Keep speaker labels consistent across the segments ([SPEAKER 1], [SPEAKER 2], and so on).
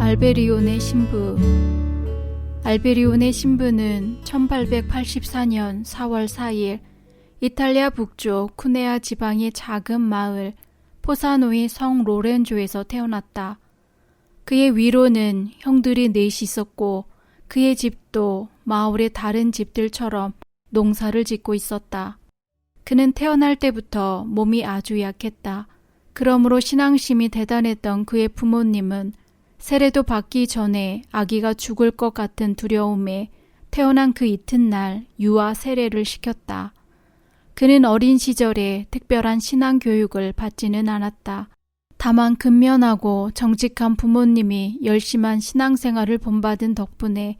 [SPEAKER 1] 알베리온의 신부. 알베리온의 신부는 1884년 4월 4일 이탈리아 북쪽 쿠네아 지방의 작은 마을 포사노의 성 로렌조에서 태어났다. 그의 위로는 형들이 넷이 있었고 그의 집도 마을의 다른 집들처럼 농사를 짓고 있었다. 그는 태어날 때부터 몸이 아주 약했다. 그러므로 신앙심이 대단했던 그의 부모님은 세례도 받기 전에 아기가 죽을 것 같은 두려움에 태어난 그 이튿날 유아 세례를 시켰다. 그는 어린 시절에 특별한 신앙 교육을 받지는 않았다. 다만 근면하고 정직한 부모님이 열심한 신앙생활을 본받은 덕분에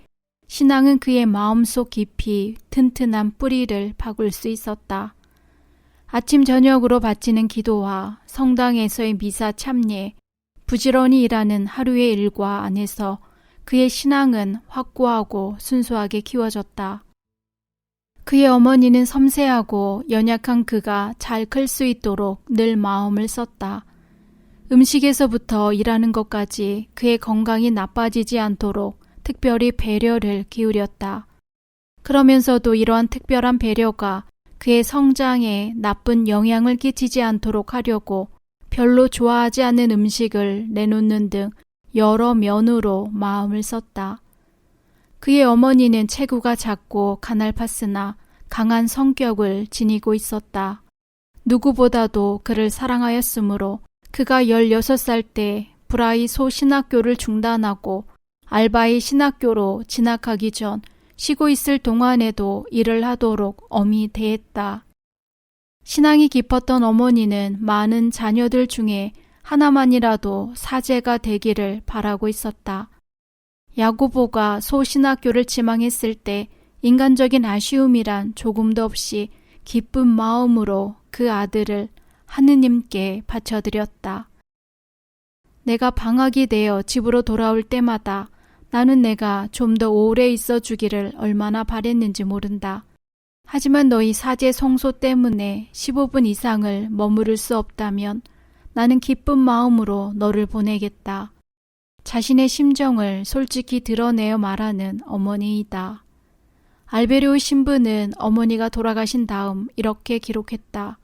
[SPEAKER 1] 신앙은 그의 마음속 깊이 튼튼한 뿌리를 박을 수 있었다. 아침 저녁으로 바치는 기도와 성당에서의 미사 참례, 부지런히 일하는 하루의 일과 안에서 그의 신앙은 확고하고 순수하게 키워졌다. 그의 어머니는 섬세하고 연약한 그가 잘 클 수 있도록 늘 마음을 썼다. 음식에서부터 일하는 것까지 그의 건강이 나빠지지 않도록 특별히 배려를 기울였다. 그러면서도 이러한 특별한 배려가 그의 성장에 나쁜 영향을 끼치지 않도록 하려고 별로 좋아하지 않는 음식을 내놓는 등 여러 면으로 마음을 썼다. 그의 어머니는 체구가 작고 가날팠으나 강한 성격을 지니고 있었다. 누구보다도 그를 사랑하였으므로 그가 16살 때 브라이 소 신학교를 중단하고 알바의 신학교로 진학하기 전 쉬고 있을 동안에도 일을 하도록 엄히 대했다. 신앙이 깊었던 어머니는 많은 자녀들 중에 하나만이라도 사제가 되기를 바라고 있었다. 야고보가 소신학교를 지망했을 때 인간적인 아쉬움이란 조금도 없이 기쁜 마음으로 그 아들을 하느님께 바쳐드렸다. 내가 방학이 되어 집으로 돌아올 때마다 나는 내가 좀 더 오래 있어 주기를 얼마나 바랬는지 모른다. 하지만 너희 사제 성소 때문에 15분 이상을 머무를 수 없다면 나는 기쁜 마음으로 너를 보내겠다. 자신의 심정을 솔직히 드러내어 말하는 어머니이다. 알베리오 신부는 어머니가 돌아가신 다음 이렇게 기록했다.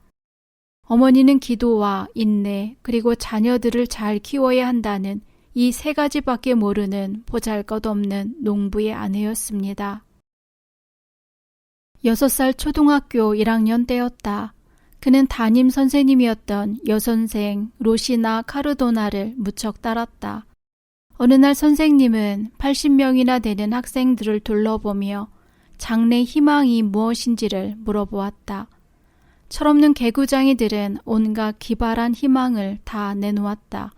[SPEAKER 1] 어머니는 기도와 인내 그리고 자녀들을 잘 키워야 한다는 이 세 가지밖에 모르는 보잘것없는 농부의 아내였습니다. 6살 초등학교 1학년 때였다. 그는 담임 선생님이었던 여선생 로시나 카르도나를 무척 따랐다. 어느 날 선생님은 80명이나 되는 학생들을 둘러보며 장래 희망이 무엇인지를 물어보았다. 철없는 개구장이들은 온갖 기발한 희망을 다 내놓았다.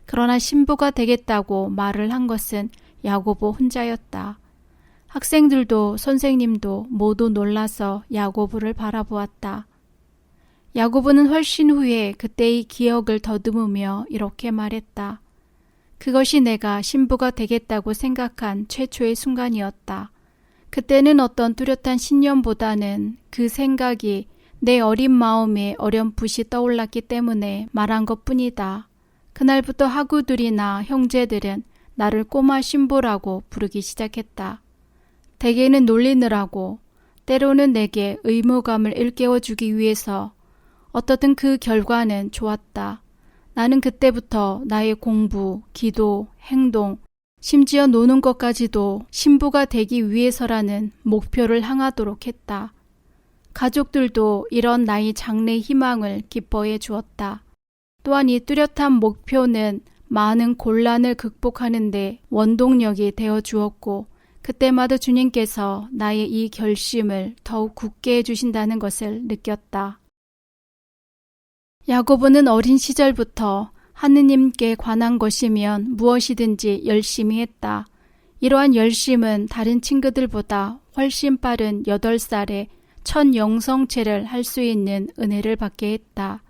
[SPEAKER 1] 그러나 신부가 되겠다고 말을 한 것은 야고보 혼자였다. 학생들도 선생님도 모두 놀라서 야고보를 바라보았다. 야고보는 훨씬 후에 그때의 기억을 더듬으며 이렇게 말했다. 그것이 내가 신부가 되겠다고 생각한 최초의 순간이었다. 그때는 어떤 뚜렷한 신념보다는 그 생각이 내 어린 마음에 어렴풋이 떠올랐기 때문에 말한 것뿐이다. 그날부터 학우들이나 형제들은 나를 꼬마 신부라고 부르기 시작했다. 대개는 놀리느라고, 때로는 내게 의무감을 일깨워주기 위해서. 어떻든 그 결과는 좋았다. 나는 그때부터 나의 공부, 기도, 행동, 심지어 노는 것까지도 신부가 되기 위해서라는 목표를 향하도록 했다. 가족들도 이런 나의 장래 희망을 기뻐해 주었다. 또한 이 뚜렷한 목표는 많은 곤란을 극복하는 데 원동력이 되어 주었고 그때마다 주님께서 나의 이 결심을 더욱 굳게 해주신다는 것을 느꼈다. 야고보는 어린 시절부터 하느님께 관한 것이면 무엇이든지 열심히 했다. 이러한 열심은 다른 친구들보다 훨씬 빠른 8살에 첫 영성체를 할 수 있는 은혜를 받게 했다.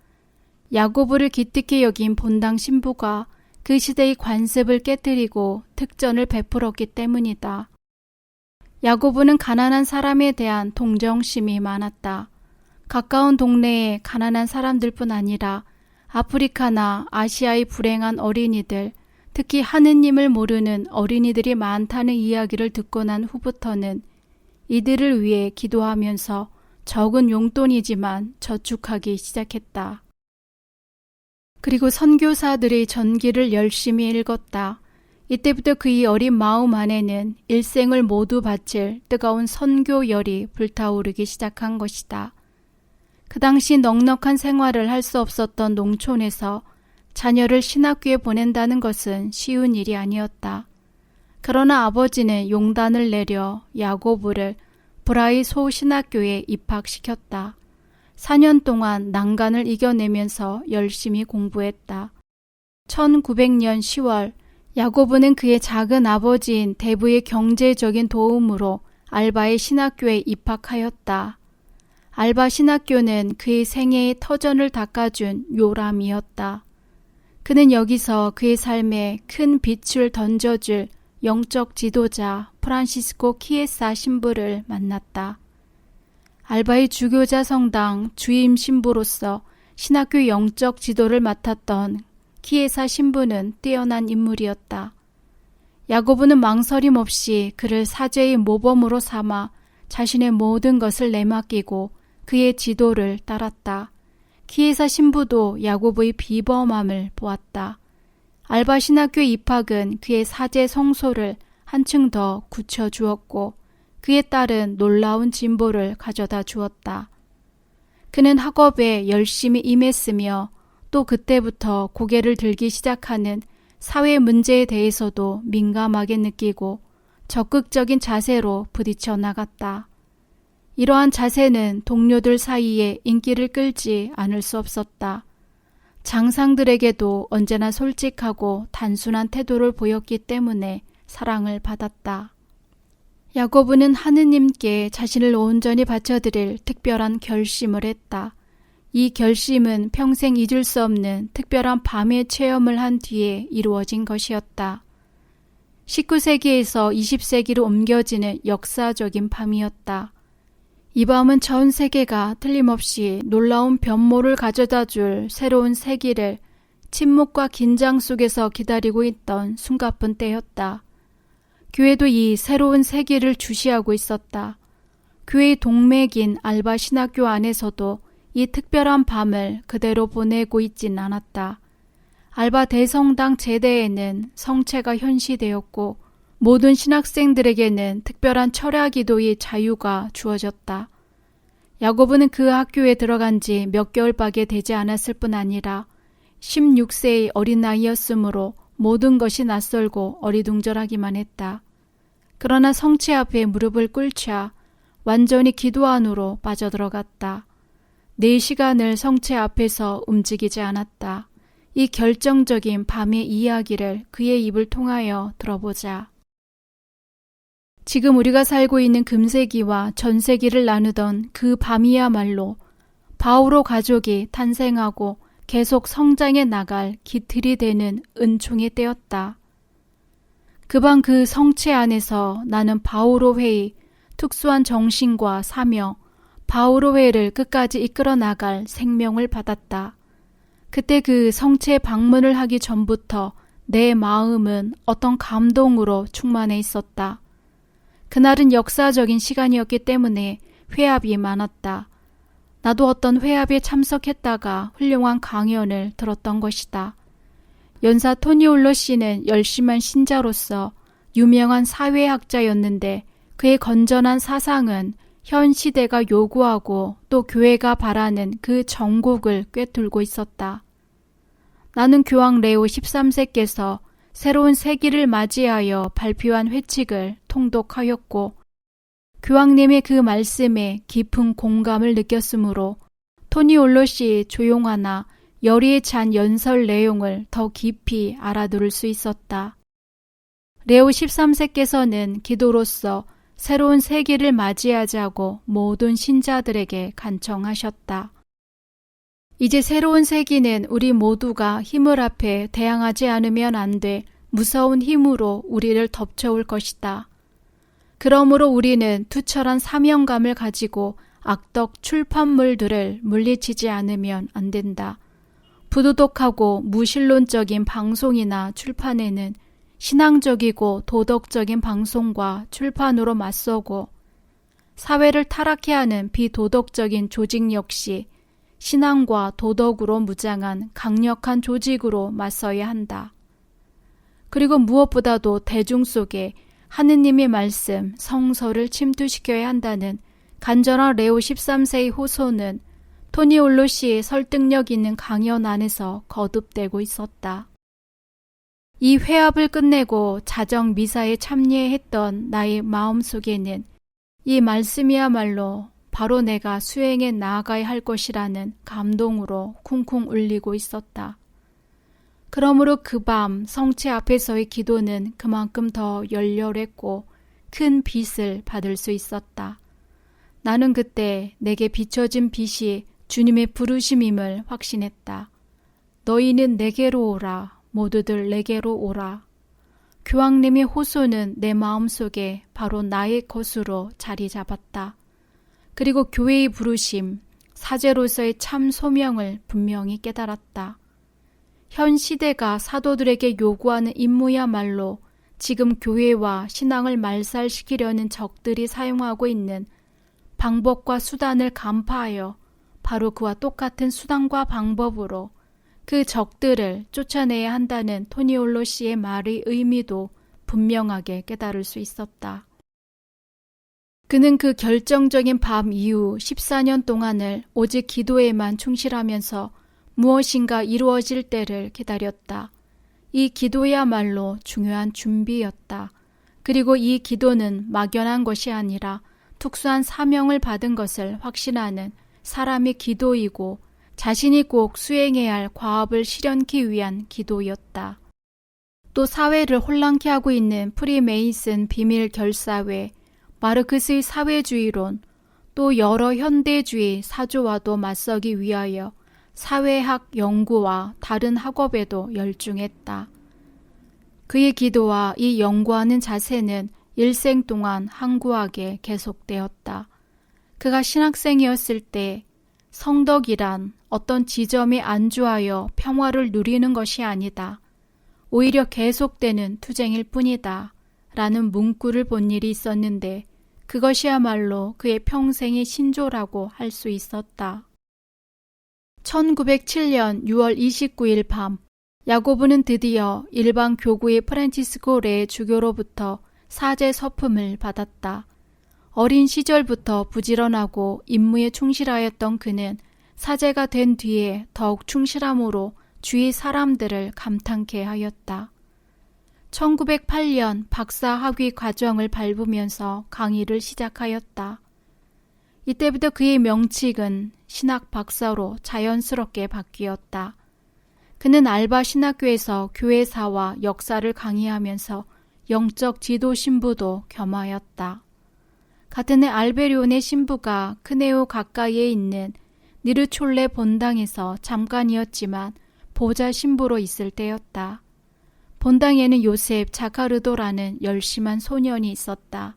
[SPEAKER 1] 야고보를 기특히 여긴 본당 신부가 그 시대의 관습을 깨뜨리고 특전을 베풀었기 때문이다. 야고보는 가난한 사람에 대한 동정심이 많았다. 가까운 동네에 가난한 사람들뿐 아니라 아프리카나 아시아의 불행한 어린이들, 특히 하느님을 모르는 어린이들이 많다는 이야기를 듣고 난 후부터는 이들을 위해 기도하면서 적은 용돈이지만 저축하기 시작했다. 그리고 선교사들의 전기를 열심히 읽었다. 이때부터 그의 어린 마음 안에는 일생을 모두 바칠 뜨거운 선교열이 불타오르기 시작한 것이다. 그 당시 넉넉한 생활을 할 수 없었던 농촌에서 자녀를 신학교에 보낸다는 것은 쉬운 일이 아니었다. 그러나 아버지는 용단을 내려 야고보를 브라이 소신학교에 입학시켰다. 4년 동안 난간을 이겨내면서 열심히 공부했다. 1900년 10월 야고보는 그의 작은 아버지인 대부의 경제적인 도움으로 알바의 신학교에 입학하였다. 알바 신학교는 그의 생애의 터전을 닦아준 요람이었다. 그는 여기서 그의 삶에 큰 빛을 던져줄 영적 지도자 프란시스코 키에사 신부를 만났다. 알바의 주교자 성당 주임 신부로서 신학교 영적 지도를 맡았던 키에사 신부는 뛰어난 인물이었다. 야고보는 망설임 없이 그를 사제의 모범으로 삼아 자신의 모든 것을 내맡기고 그의 지도를 따랐다. 키에사 신부도 야고보의 비범함을 보았다. 알바 신학교 입학은 그의 사제 성소를 한층 더 굳혀주었고 그의 딸은 놀라운 진보를 가져다 주었다. 그는 학업에 열심히 임했으며 또 그때부터 고개를 들기 시작하는 사회 문제에 대해서도 민감하게 느끼고 적극적인 자세로 부딪혀 나갔다. 이러한 자세는 동료들 사이에 인기를 끌지 않을 수 없었다. 장상들에게도 언제나 솔직하고 단순한 태도를 보였기 때문에 사랑을 받았다. 야고보는 하느님께 자신을 온전히 바쳐드릴 특별한 결심을 했다. 이 결심은 평생 잊을 수 없는 특별한 밤의 체험을 한 뒤에 이루어진 것이었다. 19세기에서 20세기로 옮겨지는 역사적인 밤이었다. 이 밤은 전 세계가 틀림없이 놀라운 변모를 가져다줄 새로운 세기를 침묵과 긴장 속에서 기다리고 있던 숨가쁜 때였다. 교회도 이 새로운 세기를 주시하고 있었다. 교회의 동맥인 알바 신학교 안에서도 이 특별한 밤을 그대로 보내고 있진 않았다. 알바 대성당 제대에는 성체가 현시되었고 모든 신학생들에게는 특별한 철야 기도의 자유가 주어졌다. 야고보는 그 학교에 들어간 지 몇 개월밖에 되지 않았을 뿐 아니라 16세의 어린아이였으므로 모든 것이 낯설고 어리둥절하기만 했다. 그러나 성체 앞에 무릎을 꿇자 완전히 기도 안으로 빠져들어갔다. 4시간을 성체 앞에서 움직이지 않았다. 이 결정적인 밤의 이야기를 그의 입을 통하여 들어보자. 지금 우리가 살고 있는 금세기와 전세기를 나누던 그 밤이야말로 바오로 가족이 탄생하고 계속 성장해 나갈 기틀이 되는 은총의 때였다. 그 밤 그 성체 안에서 나는 바오로회의 특수한 정신과 사명, 바오로회를 끝까지 이끌어 나갈 생명을 받았다. 그때 그 성체 방문을 하기 전부터 내 마음은 어떤 감동으로 충만해 있었다. 그날은 역사적인 시간이었기 때문에 회합이 많았다. 나도 어떤 회합에 참석했다가 훌륭한 강연을 들었던 것이다. 연사 토니올로 씨는 열심한 신자로서 유명한 사회학자였는데 그의 건전한 사상은 현 시대가 요구하고 또 교회가 바라는 그 정곡을 꿰뚫고 있었다. 나는 교황 레오 13세께서 새로운 세기를 맞이하여 발표한 회칙을 통독하였고 교황님의 그 말씀에 깊은 공감을 느꼈으므로 토니 올롯이 조용하나 열의에 찬 연설 내용을 더 깊이 알아들을 수 있었다. 레오 13세께서는 기도로서 새로운 세기를 맞이하자고 모든 신자들에게 간청하셨다. 이제 새로운 세기는 우리 모두가 힘을 앞에 대항하지 않으면 안 돼 무서운 힘으로 우리를 덮쳐올 것이다. 그러므로 우리는 투철한 사명감을 가지고 악덕 출판물들을 물리치지 않으면 안 된다. 부도덕하고 무신론적인 방송이나 출판에는 신앙적이고 도덕적인 방송과 출판으로 맞서고, 사회를 타락해 하는 비도덕적인 조직 역시 신앙과 도덕으로 무장한 강력한 조직으로 맞서야 한다. 그리고 무엇보다도 대중 속에 하느님의 말씀, 성서를 침투시켜야 한다는 간절한 레오 13세의 호소는 토니 올로시의 설득력 있는 강연 안에서 거듭되고 있었다. 이 회합을 끝내고 자정 미사에 참여했던 나의 마음속에는 이 말씀이야말로 바로 내가 수행해 나아가야 할 것이라는 감동으로 쿵쿵 울리고 있었다. 그러므로 그 밤 성체 앞에서의 기도는 그만큼 더 열렬했고 큰 빛을 받을 수 있었다. 나는 그때 내게 비춰진 빛이 주님의 부르심임을 확신했다. 너희는 내게로 오라. 모두들 내게로 오라. 교황님의 호소는 내 마음속에 바로 나의 것으로 자리 잡았다. 그리고 교회의 부르심, 사제로서의 참 소명을 분명히 깨달았다. 현 시대가 사도들에게 요구하는 임무야말로 지금 교회와 신앙을 말살시키려는 적들이 사용하고 있는 방법과 수단을 간파하여 바로 그와 똑같은 수단과 방법으로 그 적들을 쫓아내야 한다는 토니 올로시의 말의 의미도 분명하게 깨달을 수 있었다. 그는 그 결정적인 밤 이후 14년 동안을 오직 기도에만 충실하면서 무엇인가 이루어질 때를 기다렸다. 이 기도야말로 중요한 준비였다. 그리고 이 기도는 막연한 것이 아니라 특수한 사명을 받은 것을 확신하는 사람의 기도이고 자신이 꼭 수행해야 할 과업을 실현하기 위한 기도였다. 또 사회를 혼란케 하고 있는 프리메이슨 비밀 결사회, 마르크스의 사회주의론, 또 여러 현대주의 사조와도 맞서기 위하여 사회학 연구와 다른 학업에도 열중했다. 그의 기도와 이 연구하는 자세는 일생 동안 항구하게 계속되었다. 그가 신학생이었을 때 성덕이란 어떤 지점에 안주하여 평화를 누리는 것이 아니다. 오히려 계속되는 투쟁일 뿐이다. 라는 문구를 본 일이 있었는데 그것이야말로 그의 평생의 신조라고 할 수 있었다. 1907년 6월 29일 밤, 야고보는 드디어 일반 교구의 프란치스코 레 주교로부터 사제 서품을 받았다. 어린 시절부터 부지런하고 임무에 충실하였던 그는 사제가 된 뒤에 더욱 충실함으로 주위 사람들을 감탄케 하였다. 1908년 박사 학위 과정을 밟으면서 강의를 시작하였다. 이때부터 그의 명칭은 신학 박사로 자연스럽게 바뀌었다. 그는 알바 신학교에서 교회사와 역사를 강의하면서 영적 지도 신부도 겸하였다. 같은 해 알베리온의 신부가 크네오 가까이에 있는 니르촐레 본당에서 잠깐이었지만 보좌 신부로 있을 때였다. 본당에는 요셉 자카르도라는 열심한 소년이 있었다.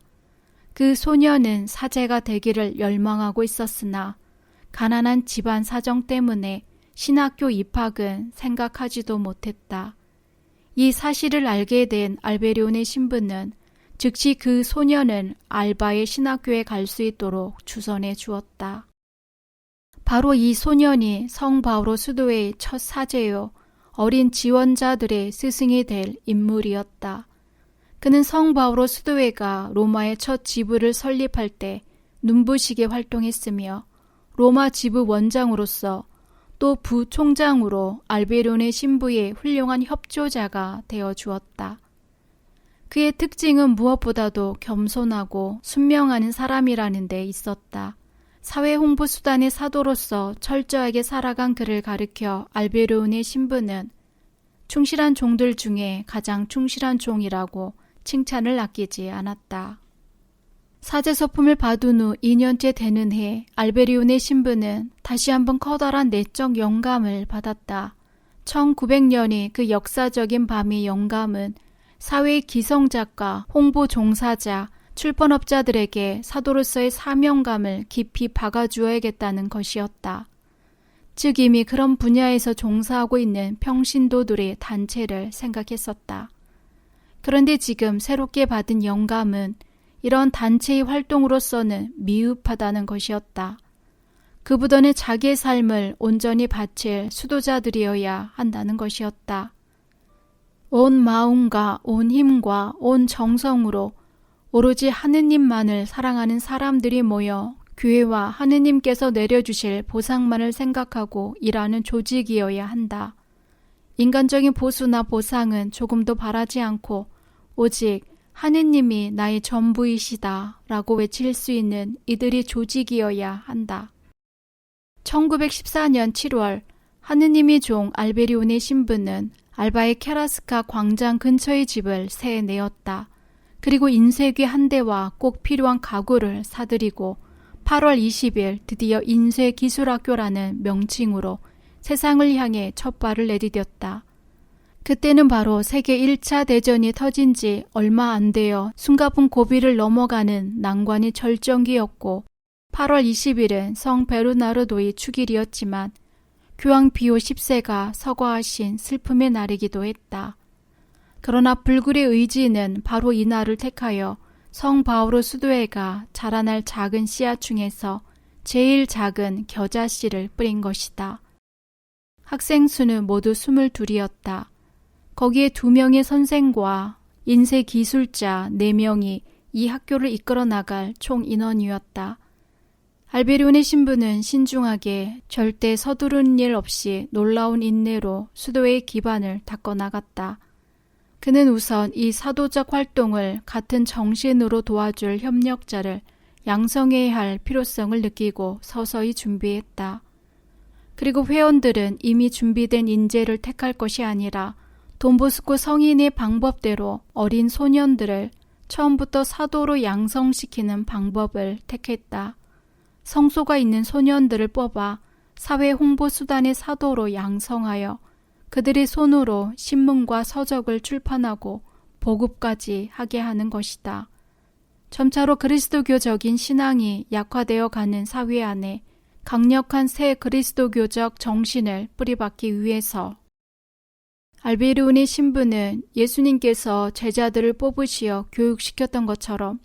[SPEAKER 1] 그 소년은 사제가 되기를 열망하고 있었으나 가난한 집안 사정 때문에 신학교 입학은 생각하지도 못했다. 이 사실을 알게 된 알베리온의 신부는 즉시 그 소년을 알바의 신학교에 갈 수 있도록 주선해 주었다. 바로 이 소년이 성 바오로 수도의 첫 사제요, 어린 지원자들의 스승이 될 인물이었다. 그는 성 바오로 수도회가 로마의 첫 지부를 설립할 때 눈부시게 활동했으며 로마 지부 원장으로서 또 부총장으로 알베리온의 신부의 훌륭한 협조자가 되어 주었다. 그의 특징은 무엇보다도 겸손하고 순명하는 사람이라는 데 있었다. 사회 홍보 수단의 사도로서 철저하게 살아간 그를 가리켜 알베리온의 신부는 충실한 종들 중에 가장 충실한 종이라고 칭찬을 아끼지 않았다. 사제 서품을 받은 후 2년째 되는 해 알베리온의 신부는 다시 한번 커다란 내적 영감을 받았다. 1900년의 그 역사적인 밤의 영감은 사회의 기성작가, 홍보 종사자, 출판업자들에게 사도로서의 사명감을 깊이 박아주어야겠다는 것이었다. 즉 이미 그런 분야에서 종사하고 있는 평신도들의 단체를 생각했었다. 그런데 지금 새롭게 받은 영감은 이런 단체의 활동으로서는 미흡하다는 것이었다. 그보다는 자기의 삶을 온전히 바칠 수도자들이어야 한다는 것이었다. 온 마음과 온 힘과 온 정성으로 오로지 하느님만을 사랑하는 사람들이 모여 교회와 하느님께서 내려주실 보상만을 생각하고 일하는 조직이어야 한다. 인간적인 보수나 보상은 조금도 바라지 않고 오직 하느님이 나의 전부이시다 라고 외칠 수 있는 이들이 조직이어야 한다. 1914년 7월 하느님의 종 알베리온의 신부는 알바의 케라스카 광장 근처의 집을 새 내었다. 그리고 인쇄기 한 대와 꼭 필요한 가구를 사들이고 8월 20일 드디어 인쇄기술학교라는 명칭으로 세상을 향해 첫 발을 내디뎠다. 그때는 바로 세계 1차 대전이 터진 지 얼마 안 되어 숨가쁜 고비를 넘어가는 난관의 절정기였고 8월 20일은 성 베르나르도의 축일이었지만 교황 비오 10세가 서거하신 슬픔의 날이기도 했다. 그러나 불굴의 의지는 바로 이 날을 택하여 성 바오로 수도회가 자라날 작은 씨앗 중에서 제일 작은 겨자씨를 뿌린 것이다. 학생 수는 모두 22이었다. 거기에 2명의 선생과 인쇄 기술자 4명이 이 학교를 이끌어 나갈 총 인원이었다. 알베리온의 신부는 신중하게 절대 서두르는 일 없이 놀라운 인내로 수도의 기반을 닦아 나갔다. 그는 우선 이 사도적 활동을 같은 정신으로 도와줄 협력자를 양성해야 할 필요성을 느끼고 서서히 준비했다. 그리고 회원들은 이미 준비된 인재를 택할 것이 아니라 돈보스코 성인의 방법대로 어린 소년들을 처음부터 사도로 양성시키는 방법을 택했다. 성소가 있는 소년들을 뽑아 사회 홍보 수단의 사도로 양성하여 그들의 손으로 신문과 서적을 출판하고 보급까지 하게 하는 것이다. 점차로 그리스도교적인 신앙이 약화되어 가는 사회 안에 강력한 새 그리스도교적 정신을 뿌리박기 위해서 알베리온의 신부는 예수님께서 제자들을 뽑으시어 교육시켰던 것처럼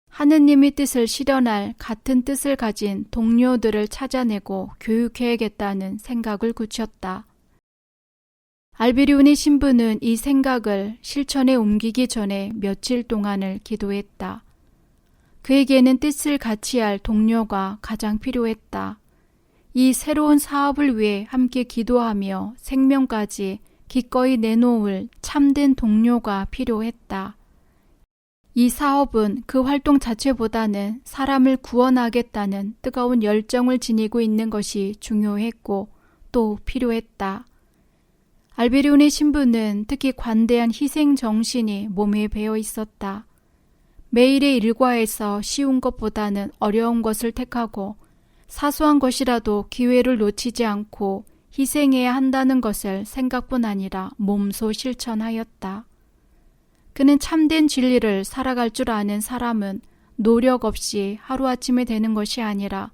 [SPEAKER 1] 하느님의 뜻을 실현할 같은 뜻을 가진 동료들을 찾아내고 교육해야겠다는 생각을 굳혔다. 알베리온의 신부는 이 생각을 실천에 옮기기 전에 며칠 동안을 기도했다. 그에게는 뜻을 같이 할 동료가 가장 필요했다. 이 새로운 사업을 위해 함께 기도하며 생명까지 기꺼이 내놓을 참된 동료가 필요했다. 이 사업은 그 활동 자체보다는 사람을 구원하겠다는 뜨거운 열정을 지니고 있는 것이 중요했고 또 필요했다. 알베리온의 신부는 특히 관대한 희생 정신이 몸에 배어 있었다. 매일의 일과에서 쉬운 것보다는 어려운 것을 택하고 사소한 것이라도 기회를 놓치지 않고 희생해야 한다는 것을 생각뿐 아니라 몸소 실천하였다. 그는 참된 진리를 살아갈 줄 아는 사람은 노력 없이 하루아침에 되는 것이 아니라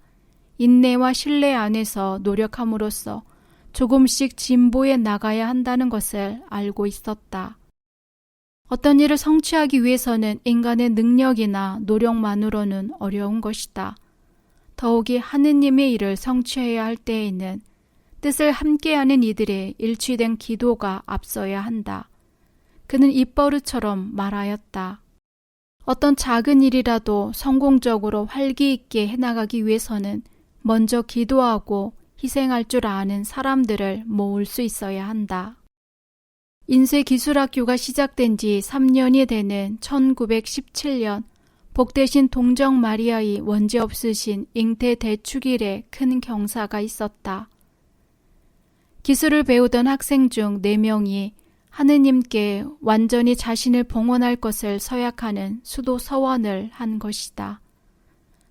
[SPEAKER 1] 인내와 신뢰 안에서 노력함으로써 조금씩 진보해 나가야 한다는 것을 알고 있었다. 어떤 일을 성취하기 위해서는 인간의 능력이나 노력만으로는 어려운 것이다. 더욱이 하느님의 일을 성취해야 할 때에는 뜻을 함께하는 이들의 일치된 기도가 앞서야 한다. 그는 입버릇처럼 말하였다. 어떤 작은 일이라도 성공적으로 활기 있게 해나가기 위해서는 먼저 기도하고 희생할 줄 아는 사람들을 모을 수 있어야 한다. 인쇄기술학교가 시작된 지 3년이 되는 1917년 복되신 동정 마리아의 원죄 없으신 잉태 대축일에 큰 경사가 있었다. 기술을 배우던 학생 중 4명이 하느님께 완전히 자신을 봉헌할 것을 서약하는 수도 서원을 한 것이다.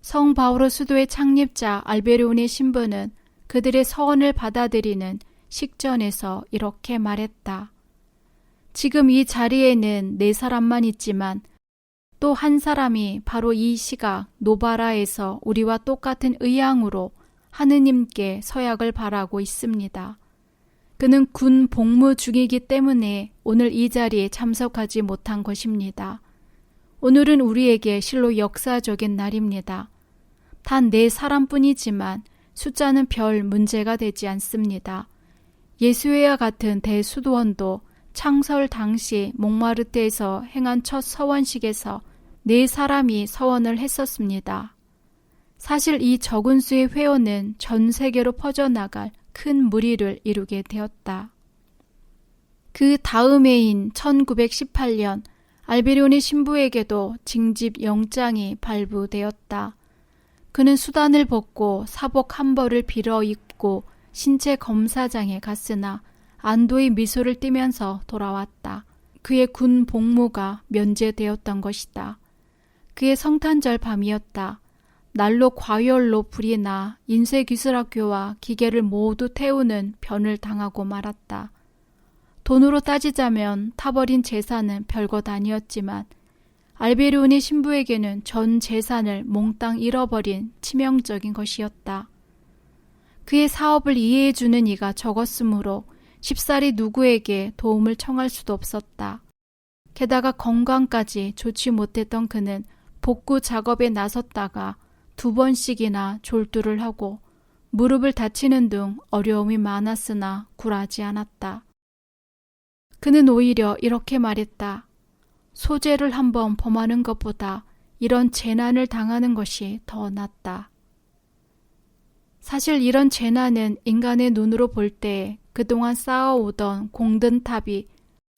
[SPEAKER 1] 성 바오로 수도의 창립자 알베리온의 신부는 그들의 서원을 받아들이는 식전에서 이렇게 말했다. 지금 이 자리에는 4사람만 있지만 또 한 사람이 바로 이 시각 노바라에서 우리와 똑같은 의향으로 하느님께 서약을 바라고 있습니다. 그는 군 복무 중이기 때문에 오늘 이 자리에 참석하지 못한 것입니다. 오늘은 우리에게 실로 역사적인 날입니다. 단 4사람뿐이지만 숫자는 별 문제가 되지 않습니다. 예수회와 같은 대수도원도 창설 당시 몽마르트에서 행한 첫 서원식에서 4사람이 서원을 했었습니다. 사실 이 적은 수의 회원은 전 세계로 퍼져나갈 큰 무리를 이루게 되었다. 그 다음 해인 1918년 알베리온의 신부에게도 징집 영장이 발부되었다. 그는 수단을 벗고 사복 한 벌을 빌어 입고 신체 검사장에 갔으나 안도의 미소를 띠면서 돌아왔다. 그의 군 복무가 면제되었던 것이다. 그의 성탄절 밤이었다. 날로 과열로 불이 나 인쇄기술학교와 기계를 모두 태우는 변을 당하고 말았다. 돈으로 따지자면 타버린 재산은 별것 아니었지만 알베리온의 신부에게는 전 재산을 몽땅 잃어버린 치명적인 것이었다. 그의 사업을 이해해주는 이가 적었으므로 쉽사리 누구에게 도움을 청할 수도 없었다. 게다가 건강까지 좋지 못했던 그는 복구 작업에 나섰다가 2번씩이나 졸두를 하고 무릎을 다치는 등 어려움이 많았으나 굴하지 않았다. 그는 오히려 이렇게 말했다. 소재를 한번 범하는 것보다 이런 재난을 당하는 것이 더 낫다. 사실 이런 재난은 인간의 눈으로 볼 때 그동안 쌓아오던 공든탑이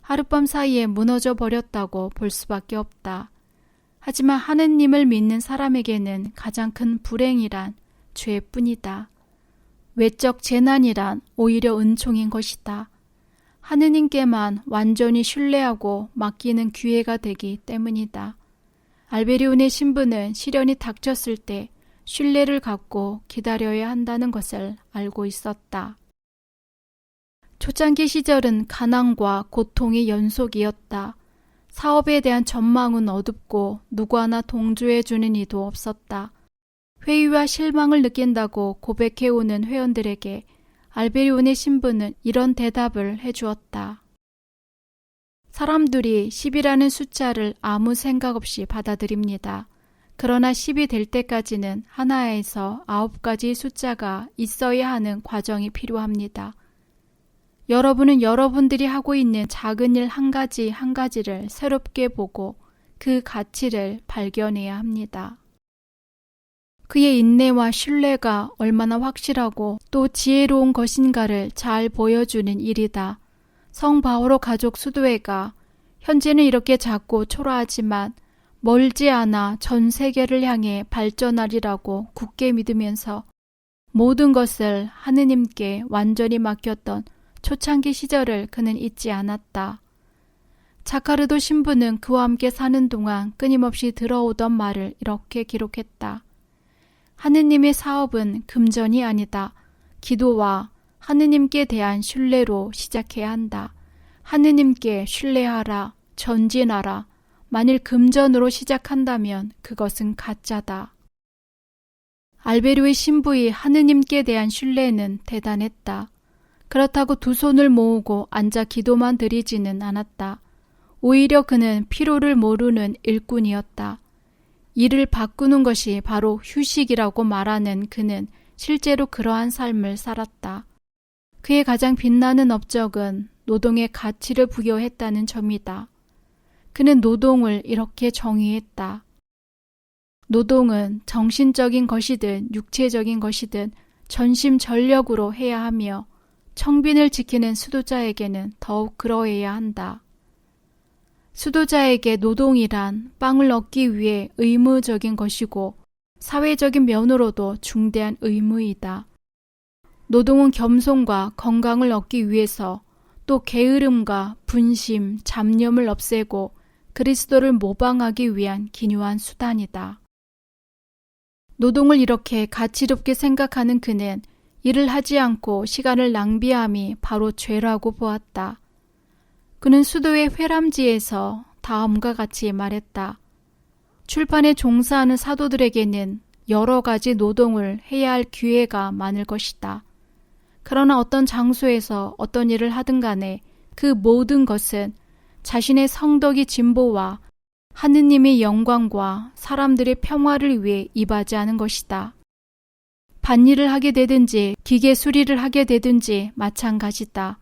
[SPEAKER 1] 하룻밤 사이에 무너져 버렸다고 볼 수밖에 없다. 하지만 하느님을 믿는 사람에게는 가장 큰 불행이란 죄뿐이다. 외적 재난이란 오히려 은총인 것이다. 하느님께만 완전히 신뢰하고 맡기는 기회가 되기 때문이다. 알베리온의 신부는 시련이 닥쳤을 때 신뢰를 갖고 기다려야 한다는 것을 알고 있었다. 초창기 시절은 가난과 고통의 연속이었다. 사업에 대한 전망은 어둡고 누구 하나 동조해주는 이도 없었다. 회의와 실망을 느낀다고 고백해오는 회원들에게 알베리온의 신부는 이런 대답을 해주었다. 사람들이 10이라는 숫자를 아무 생각 없이 받아들입니다. 그러나 10이 될 때까지는 하나에서 9가지의 숫자가 있어야 하는 과정이 필요합니다. 여러분은 여러분들이 하고 있는 작은 일 한 가지 한 가지를 새롭게 보고 그 가치를 발견해야 합니다. 그의 인내와 신뢰가 얼마나 확실하고 또 지혜로운 것인가를 잘 보여주는 일이다. 성 바오로 가족 수도회가 현재는 이렇게 작고 초라하지만 멀지 않아 전 세계를 향해 발전하리라고 굳게 믿으면서 모든 것을 하느님께 완전히 맡겼던 초창기 시절을 그는 잊지 않았다. 자카르도 신부는 그와 함께 사는 동안 끊임없이 들어오던 말을 이렇게 기록했다. 하느님의 사업은 금전이 아니다. 기도와 하느님께 대한 신뢰로 시작해야 한다. 하느님께 신뢰하라. 전진하라. 만일 금전으로 시작한다면 그것은 가짜다. 알베르의 신부의 하느님께 대한 신뢰는 대단했다. 그렇다고 두 손을 모으고 앉아 기도만 드리지는 않았다. 오히려 그는 피로를 모르는 일꾼이었다. 일을 바꾸는 것이 바로 휴식이라고 말하는 그는 실제로 그러한 삶을 살았다. 그의 가장 빛나는 업적은 노동의 가치를 부여했다는 점이다. 그는 노동을 이렇게 정의했다. 노동은 정신적인 것이든 육체적인 것이든 전심전력으로 해야 하며 청빈을 지키는 수도자에게는 더욱 그러해야 한다. 수도자에게 노동이란 빵을 얻기 위해 의무적인 것이고 사회적인 면으로도 중대한 의무이다. 노동은 겸손과 건강을 얻기 위해서 또 게으름과 분심, 잡념을 없애고 그리스도를 모방하기 위한 기묘한 수단이다. 노동을 이렇게 가치롭게 생각하는 그는 일을 하지 않고 시간을 낭비함이 바로 죄라고 보았다. 그는 수도의 회람지에서 다음과 같이 말했다. 출판에 종사하는 사도들에게는 여러 가지 노동을 해야 할 기회가 많을 것이다. 그러나 어떤 장소에서 어떤 일을 하든 간에 그 모든 것은 자신의 성덕의 진보와 하느님의 영광과 사람들의 평화를 위해 임하지하는 것이다. 밭일을 하게 되든지 기계 수리를 하게 되든지 마찬가지다.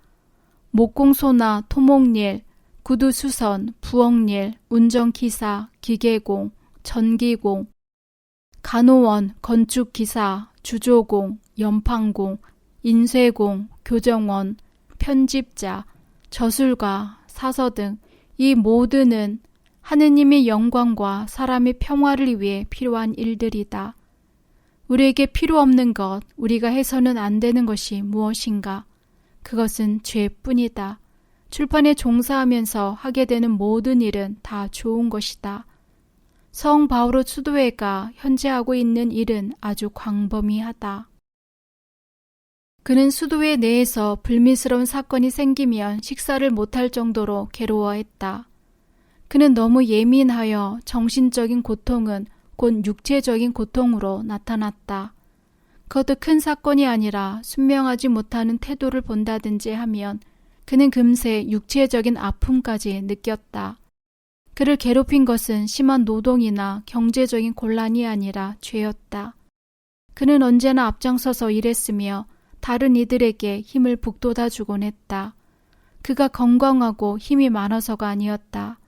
[SPEAKER 1] 목공소나 토목일, 구두수선, 부엌일, 운전기사, 기계공, 전기공, 간호원, 건축기사, 주조공, 연판공, 인쇄공, 교정원, 편집자, 저술가, 사서 등 이 모두는 하느님의 영광과 사람의 평화를 위해 필요한 일들이다. 우리에게 필요 없는 것, 우리가 해서는 안 되는 것이 무엇인가? 그것은 죄뿐이다. 출판에 종사하면서 하게 되는 모든 일은 다 좋은 것이다. 성 바오로 수도회가 현재 하고 있는 일은 아주 광범위하다. 그는 수도회 내에서 불미스러운 사건이 생기면 식사를 못할 정도로 괴로워했다. 그는 너무 예민하여 정신적인 고통은 곧 육체적인 고통으로 나타났다. 그것도 큰 사건이 아니라 순명하지 못하는 태도를 본다든지 하면 그는 금세 육체적인 아픔까지 느꼈다. 그를 괴롭힌 것은 심한 노동이나 경제적인 곤란이 아니라 죄였다. 그는 언제나 앞장서서 일했으며 다른 이들에게 힘을 북돋아 주곤 했다. 그가 건강하고 힘이 많아서가 아니었다.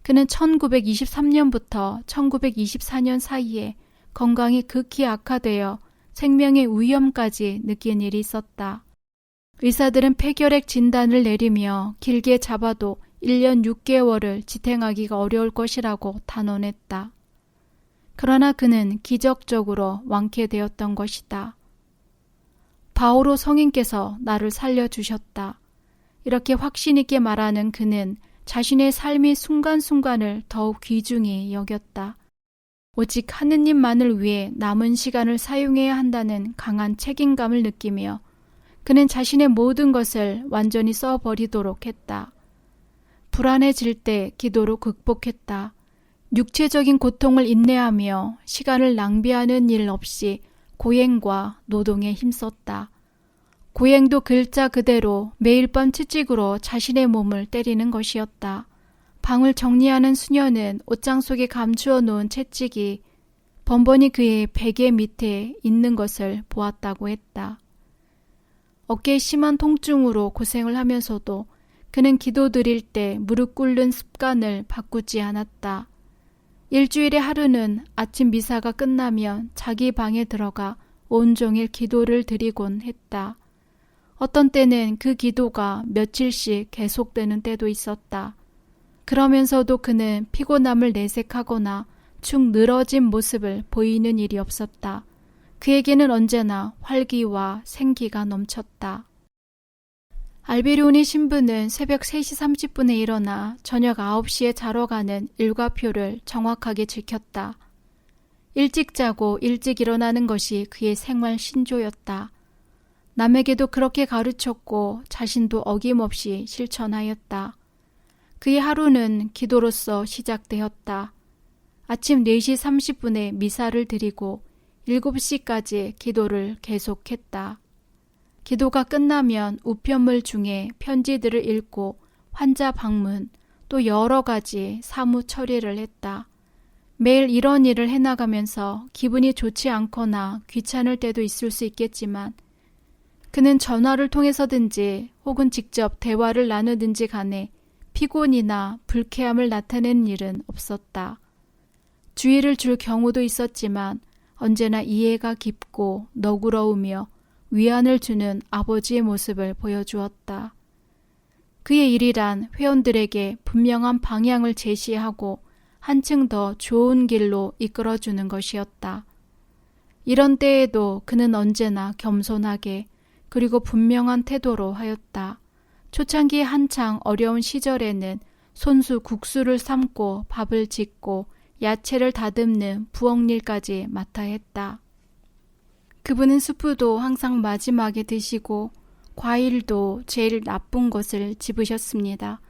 [SPEAKER 1] 그는 1923년부터 1924년 사이에 건강이 극히 악화되어 생명의 위험까지 느낀 일이 있었다. 의사들은 폐결핵 진단을 내리며 길게 잡아도 1년 6개월을 지탱하기가 어려울 것이라고 단언했다. 그러나 그는 기적적으로 완쾌되었던 것이다. 바오로 성인께서 나를 살려주셨다. 이렇게 확신 있게 말하는 그는 자신의 삶의 순간순간을 더욱 귀중히 여겼다. 오직 하느님만을 위해 남은 시간을 사용해야 한다는 강한 책임감을 느끼며 그는 자신의 모든 것을 완전히 써버리도록 했다. 불안해질 때 기도로 극복했다. 육체적인 고통을 인내하며 시간을 낭비하는 일 없이 고행과 노동에 힘썼다. 고행도 글자 그대로 매일 밤 채찍으로 자신의 몸을 때리는 것이었다. 방을 정리하는 수녀는 옷장 속에 감추어 놓은 채찍이 번번이 그의 베개 밑에 있는 것을 보았다고 했다. 어깨에 심한 통증으로 고생을 하면서도 그는 기도 드릴 때 무릎 꿇는 습관을 바꾸지 않았다. 일주일의 하루는 아침 미사가 끝나면 자기 방에 들어가 온종일 기도를 드리곤 했다. 어떤 때는 그 기도가 며칠씩 계속되는 때도 있었다. 그러면서도 그는 피곤함을 내색하거나 축 늘어진 모습을 보이는 일이 없었다. 그에게는 언제나 활기와 생기가 넘쳤다. 알베리온의 신부는 새벽 3시 30분에 일어나 저녁 9시에 자러 가는 일과표를 정확하게 지켰다. 일찍 자고 일찍 일어나는 것이 그의 생활 신조였다. 남에게도 그렇게 가르쳤고 자신도 어김없이 실천하였다. 그의 하루는 기도로서 시작되었다. 아침 4시 30분에 미사를 드리고 7시까지 기도를 계속했다. 기도가 끝나면 우편물 중에 편지들을 읽고 환자 방문, 또 여러 가지 사무 처리를 했다. 매일 이런 일을 해나가면서 기분이 좋지 않거나 귀찮을 때도 있을 수 있겠지만 그는 전화를 통해서든지 혹은 직접 대화를 나누든지 간에 피곤이나 불쾌함을 나타내는 일은 없었다. 주의를 줄 경우도 있었지만 언제나 이해가 깊고 너그러우며 위안을 주는 아버지의 모습을 보여주었다. 그의 일이란 회원들에게 분명한 방향을 제시하고 한층 더 좋은 길로 이끌어주는 것이었다. 이런 때에도 그는 언제나 겸손하게 그리고 분명한 태도로 하였다. 초창기 한창 어려운 시절에는 손수 국수를 삶고 밥을 짓고 야채를 다듬는 부엌일까지 맡아 했다. 그분은 수프도 항상 마지막에 드시고 과일도 제일 나쁜 것을 집으셨습니다.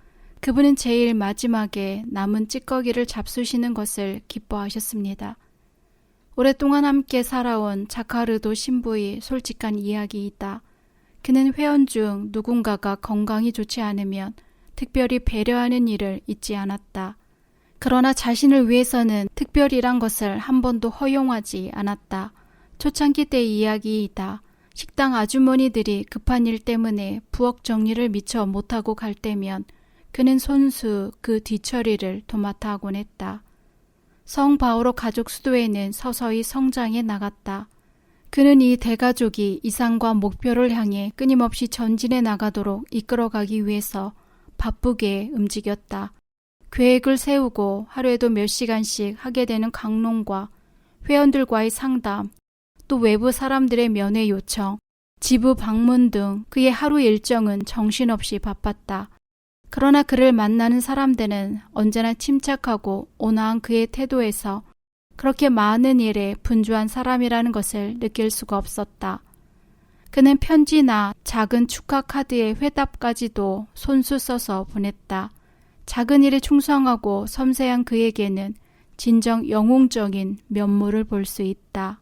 [SPEAKER 1] 그분은 제일 마지막에 남은 찌꺼기를 잡수시는 것을 기뻐하셨습니다. 오랫동안 함께 살아온 자카르도 신부의 솔직한 이야기이다. 그는 회원 중 누군가가 건강이 좋지 않으면 특별히 배려하는 일을 잊지 않았다. 그러나 자신을 위해서는 특별이란 것을 한 번도 허용하지 않았다. 초창기 때의 이야기이다. 식당 아주머니들이 급한 일 때문에 부엌 정리를 미처 못하고 갈 때면 그는 손수 그 뒤처리를 도맡아 하곤 했다. 성 바오로 가족 수도에는 서서히 성장해 나갔다. 그는 이 대가족이 이상과 목표를 향해 끊임없이 전진해 나가도록 이끌어가기 위해서 바쁘게 움직였다. 계획을 세우고 하루에도 몇 시간씩 하게 되는 강론과 회원들과의 상담, 또 외부 사람들의 면회 요청, 지부 방문 등 그의 하루 일정은 정신없이 바빴다. 그러나 그를 만나는 사람들은 언제나 침착하고 온화한 그의 태도에서 그렇게 많은 일에 분주한 사람이라는 것을 느낄 수가 없었다. 그는 편지나 작은 축하 카드의 회답까지도 손수 써서 보냈다. 작은 일에 충성하고 섬세한 그에게는 진정 영웅적인 면모를 볼 수 있다.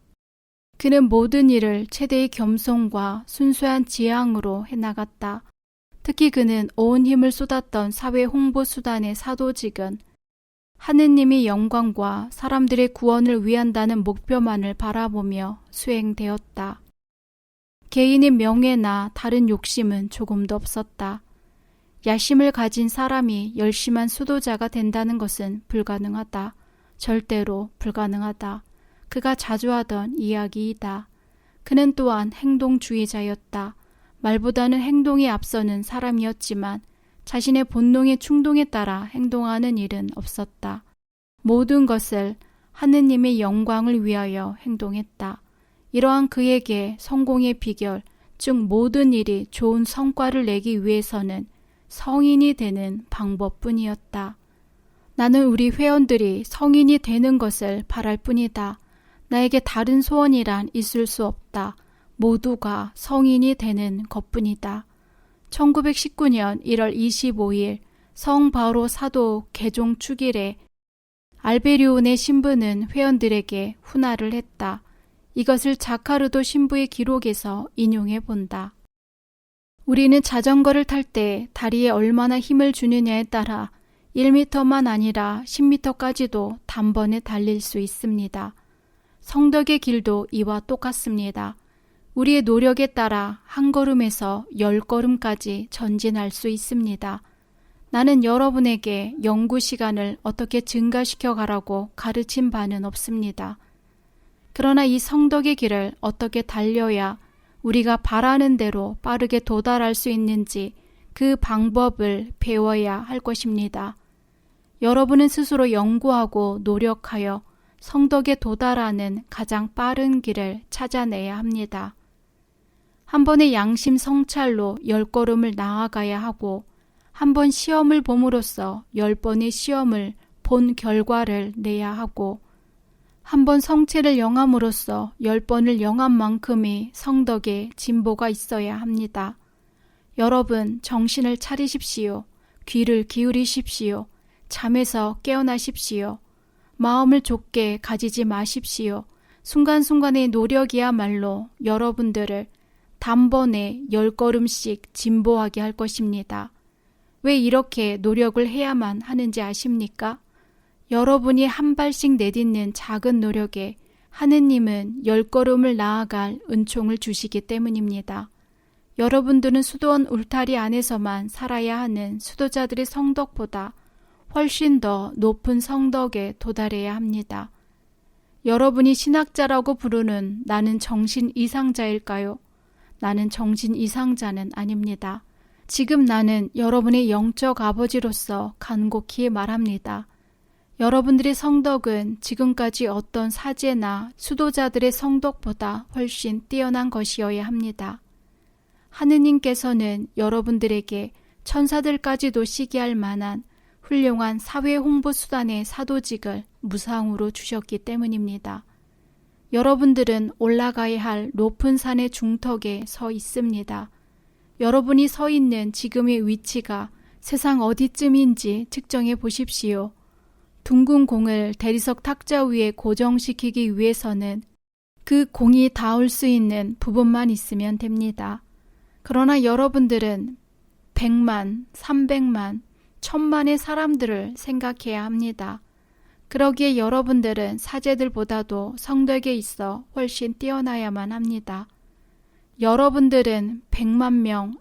[SPEAKER 1] 그는 모든 일을 최대의 겸손과 순수한 지향으로 해나갔다. 특히 그는 온 힘을 쏟았던 사회 홍보 수단의 사도직은 하느님의 영광과 사람들의 구원을 위한다는 목표만을 바라보며 수행되었다. 개인의 명예나 다른 욕심은 조금도 없었다. 야심을 가진 사람이 열심한 수도자가 된다는 것은 불가능하다. 절대로 불가능하다. 그가 자주 하던 이야기이다. 그는 또한 행동주의자였다. 말보다는 행동이 앞서는 사람이었지만 자신의 본능의 충동에 따라 행동하는 일은 없었다. 모든 것을 하느님의 영광을 위하여 행동했다. 이러한 그에게 성공의 비결, 즉 모든 일이 좋은 성과를 내기 위해서는 성인이 되는 방법뿐이었다. 나는 우리 회원들이 성인이 되는 것을 바랄 뿐이다. 나에게 다른 소원이란 있을 수 없다. 모두가 성인이 되는 것뿐이다. 1919년 1월 25일 성 바오로 사도 개종 축일에 알베리온의 신부는 회원들에게 훈화를 했다. 이것을 자카르도 신부의 기록에서 인용해 본다. 우리는 자전거를 탈 때 다리에 얼마나 힘을 주느냐에 따라 1m만 아니라 10m까지도 단번에 달릴 수 있습니다. 성덕의 길도 이와 똑같습니다. 우리의 노력에 따라 한 걸음에서 10걸음까지 전진할 수 있습니다. 나는 여러분에게 연구 시간을 어떻게 증가시켜 가라고 가르친 바는 없습니다. 그러나 이 성덕의 길을 어떻게 달려야 우리가 바라는 대로 빠르게 도달할 수 있는지 그 방법을 배워야 할 것입니다. 여러분은 스스로 연구하고 노력하여 성덕에 도달하는 가장 빠른 길을 찾아내야 합니다. 한 번의 양심 성찰로 10걸음을 나아가야 하고 한 번 시험을 봄으로써 10번의 시험을 본 결과를 내야 하고 한 번 성체를 영함으로써 10번을 영한 만큼의 성덕에 진보가 있어야 합니다. 여러분 정신을 차리십시오. 귀를 기울이십시오. 잠에서 깨어나십시오. 마음을 좁게 가지지 마십시오. 순간순간의 노력이야말로 여러분들을 단번에 10걸음씩 진보하게 할 것입니다. 왜 이렇게 노력을 해야만 하는지 아십니까? 여러분이 한 발씩 내딛는 작은 노력에 하느님은 10걸음을 나아갈 은총을 주시기 때문입니다. 여러분들은 수도원 울타리 안에서만 살아야 하는 수도자들의 성덕보다 훨씬 더 높은 성덕에 도달해야 합니다. 여러분이 신학자라고 부르는 나는 정신 이상자일까요? 나는 정신 이상자는 아닙니다. 지금 나는 여러분의 영적 아버지로서 간곡히 말합니다. 여러분들의 성덕은 지금까지 어떤 사제나 수도자들의 성덕보다 훨씬 뛰어난 것이어야 합니다. 하느님께서는 여러분들에게 천사들까지도 시기할 만한 훌륭한 사회 홍보 수단의 사도직을 무상으로 주셨기 때문입니다. 여러분들은 올라가야 할 높은 산의 중턱에 서 있습니다. 여러분이 서 있는 지금의 위치가 세상 어디쯤인지 측정해 보십시오. 둥근 공을 대리석 탁자 위에 고정시키기 위해서는 그 공이 닿을 수 있는 부분만 있으면 됩니다. 그러나 여러분들은 100만, 300만, 1000만의 사람들을 생각해야 합니다. 그러기에 여러분들은 사제들보다도 성덕에 있어 훨씬 뛰어나야만 합니다. 여러분들은 100만 명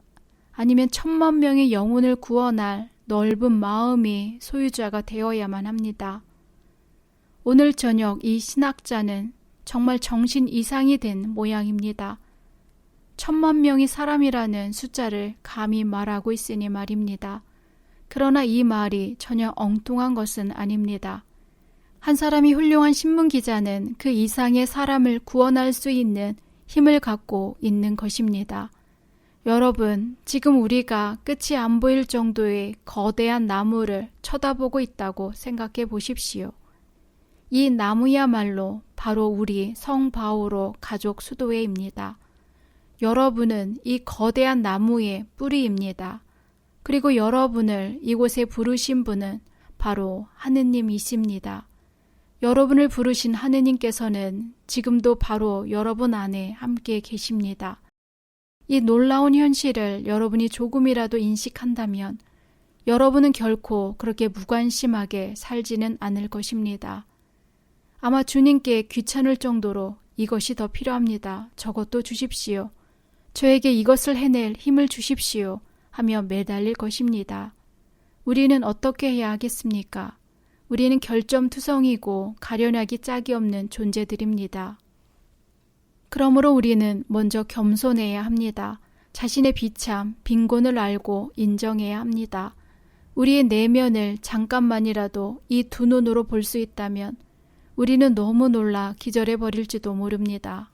[SPEAKER 1] 아니면 1000만 명의 영혼을 구원할 넓은 마음이 소유자가 되어야만 합니다. 오늘 저녁 이 신학자는 정말 정신 이상이 된 모양입니다. 1000만 명의 사람이라는 숫자를 감히 말하고 있으니 말입니다. 그러나 이 말이 전혀 엉뚱한 것은 아닙니다. 한 사람이 훌륭한 신문기자는 그 이상의 사람을 구원할 수 있는 힘을 갖고 있는 것입니다. 여러분, 지금 우리가 끝이 안 보일 정도의 거대한 나무를 쳐다보고 있다고 생각해 보십시오. 이 나무야말로 바로 우리 성바오로 가족 수도회입니다. 여러분은 이 거대한 나무의 뿌리입니다. 그리고 여러분을 이곳에 부르신 분은 바로 하느님이십니다. 여러분을 부르신 하느님께서는 지금도 바로 여러분 안에 함께 계십니다. 이 놀라운 현실을 여러분이 조금이라도 인식한다면 여러분은 결코 그렇게 무관심하게 살지는 않을 것입니다. 아마 주님께 귀찮을 정도로 이것이 더 필요합니다. 저것도 주십시오. 저에게 이것을 해낼 힘을 주십시오. 하며 매달릴 것입니다. 우리는 어떻게 해야 하겠습니까? 우리는 결점투성이고 가련하기 짝이 없는 존재들입니다. 그러므로 우리는 먼저 겸손해야 합니다. 자신의 비참, 빈곤을 알고 인정해야 합니다. 우리의 내면을 잠깐만이라도 이 두 눈으로 볼 수 있다면 우리는 너무 놀라 기절해버릴지도 모릅니다.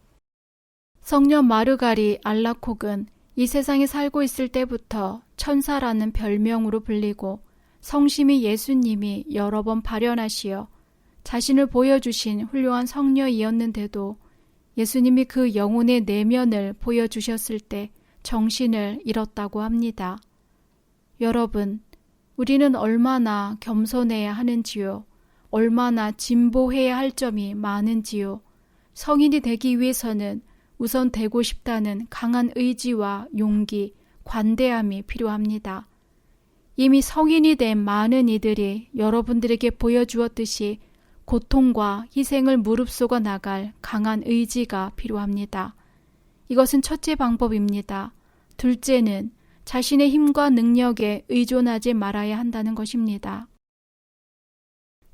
[SPEAKER 1] 성녀 마르가리 알라콕은 이 세상에 살고 있을 때부터 천사라는 별명으로 불리고 성심이 예수님이 여러 번 발현하시어 자신을 보여주신 훌륭한 성녀이었는데도 예수님이 그 영혼의 내면을 보여주셨을 때 정신을 잃었다고 합니다. 여러분, 우리는 얼마나 겸손해야 하는지요? 얼마나 진보해야 할 점이 많은지요? 성인이 되기 위해서는 우선 되고 싶다는 강한 의지와 용기, 관대함이 필요합니다. 이미 성인이 된 많은 이들이 여러분들에게 보여주었듯이 고통과 희생을 무릅쓰고 나갈 강한 의지가 필요합니다. 이것은 첫째 방법입니다. 둘째는 자신의 힘과 능력에 의존하지 말아야 한다는 것입니다.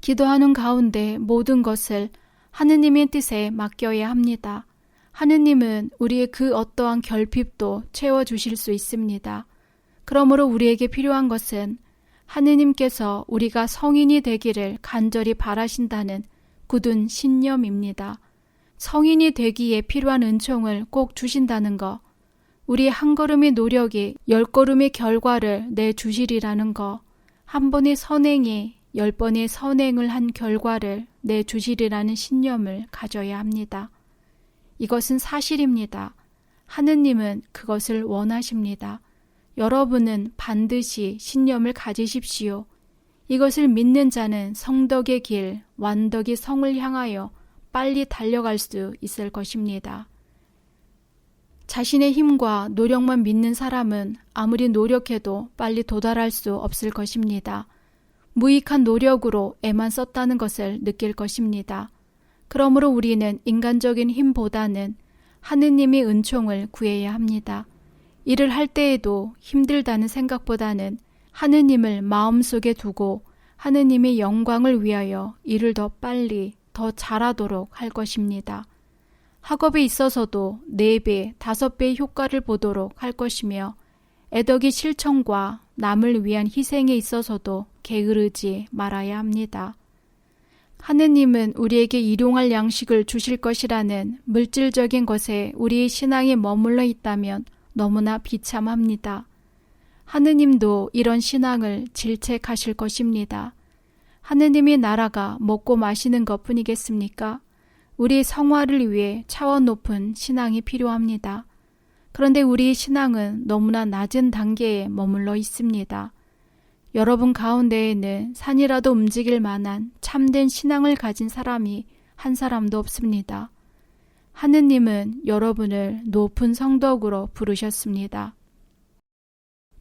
[SPEAKER 1] 기도하는 가운데 모든 것을 하느님의 뜻에 맡겨야 합니다. 하느님은 우리의 그 어떠한 결핍도 채워주실 수 있습니다. 그러므로 우리에게 필요한 것은 하느님께서 우리가 성인이 되기를 간절히 바라신다는 굳은 신념입니다. 성인이 되기에 필요한 은총을 꼭 주신다는 것, 우리의 한 걸음의 노력이 10걸음의 결과를 내주시리라는 것, 한 번의 선행이 10번의 선행을 한 결과를 내주시리라는 신념을 가져야 합니다. 이것은 사실입니다. 하느님은 그것을 원하십니다. 여러분은 반드시 신념을 가지십시오. 이것을 믿는 자는 성덕의 길, 완덕의 성을 향하여 빨리 달려갈 수 있을 것입니다. 자신의 힘과 노력만 믿는 사람은 아무리 노력해도 빨리 도달할 수 없을 것입니다. 무익한 노력으로 애만 썼다는 것을 느낄 것입니다. 그러므로 우리는 인간적인 힘보다는 하느님의 은총을 구해야 합니다. 일을 할 때에도 힘들다는 생각보다는 하느님을 마음속에 두고 하느님의 영광을 위하여 일을 더 빨리, 더 잘하도록 할 것입니다. 학업에 있어서도 4배, 5배의 효과를 보도록 할 것이며 애덕의 실천과 남을 위한 희생에 있어서도 게으르지 말아야 합니다. 하느님은 우리에게 일용할 양식을 주실 것이라는 물질적인 것에 우리의 신앙이 머물러 있다면 너무나 비참합니다. 하느님도 이런 신앙을 질책하실 것입니다. 하느님의 나라가 먹고 마시는 것뿐이겠습니까? 우리의 성화를 위해 차원 높은 신앙이 필요합니다. 그런데 우리의 신앙은 너무나 낮은 단계에 머물러 있습니다. 여러분 가운데에는 산이라도 움직일 만한 참된 신앙을 가진 사람이 한 사람도 없습니다. 하느님은 여러분을 높은 성덕으로 부르셨습니다.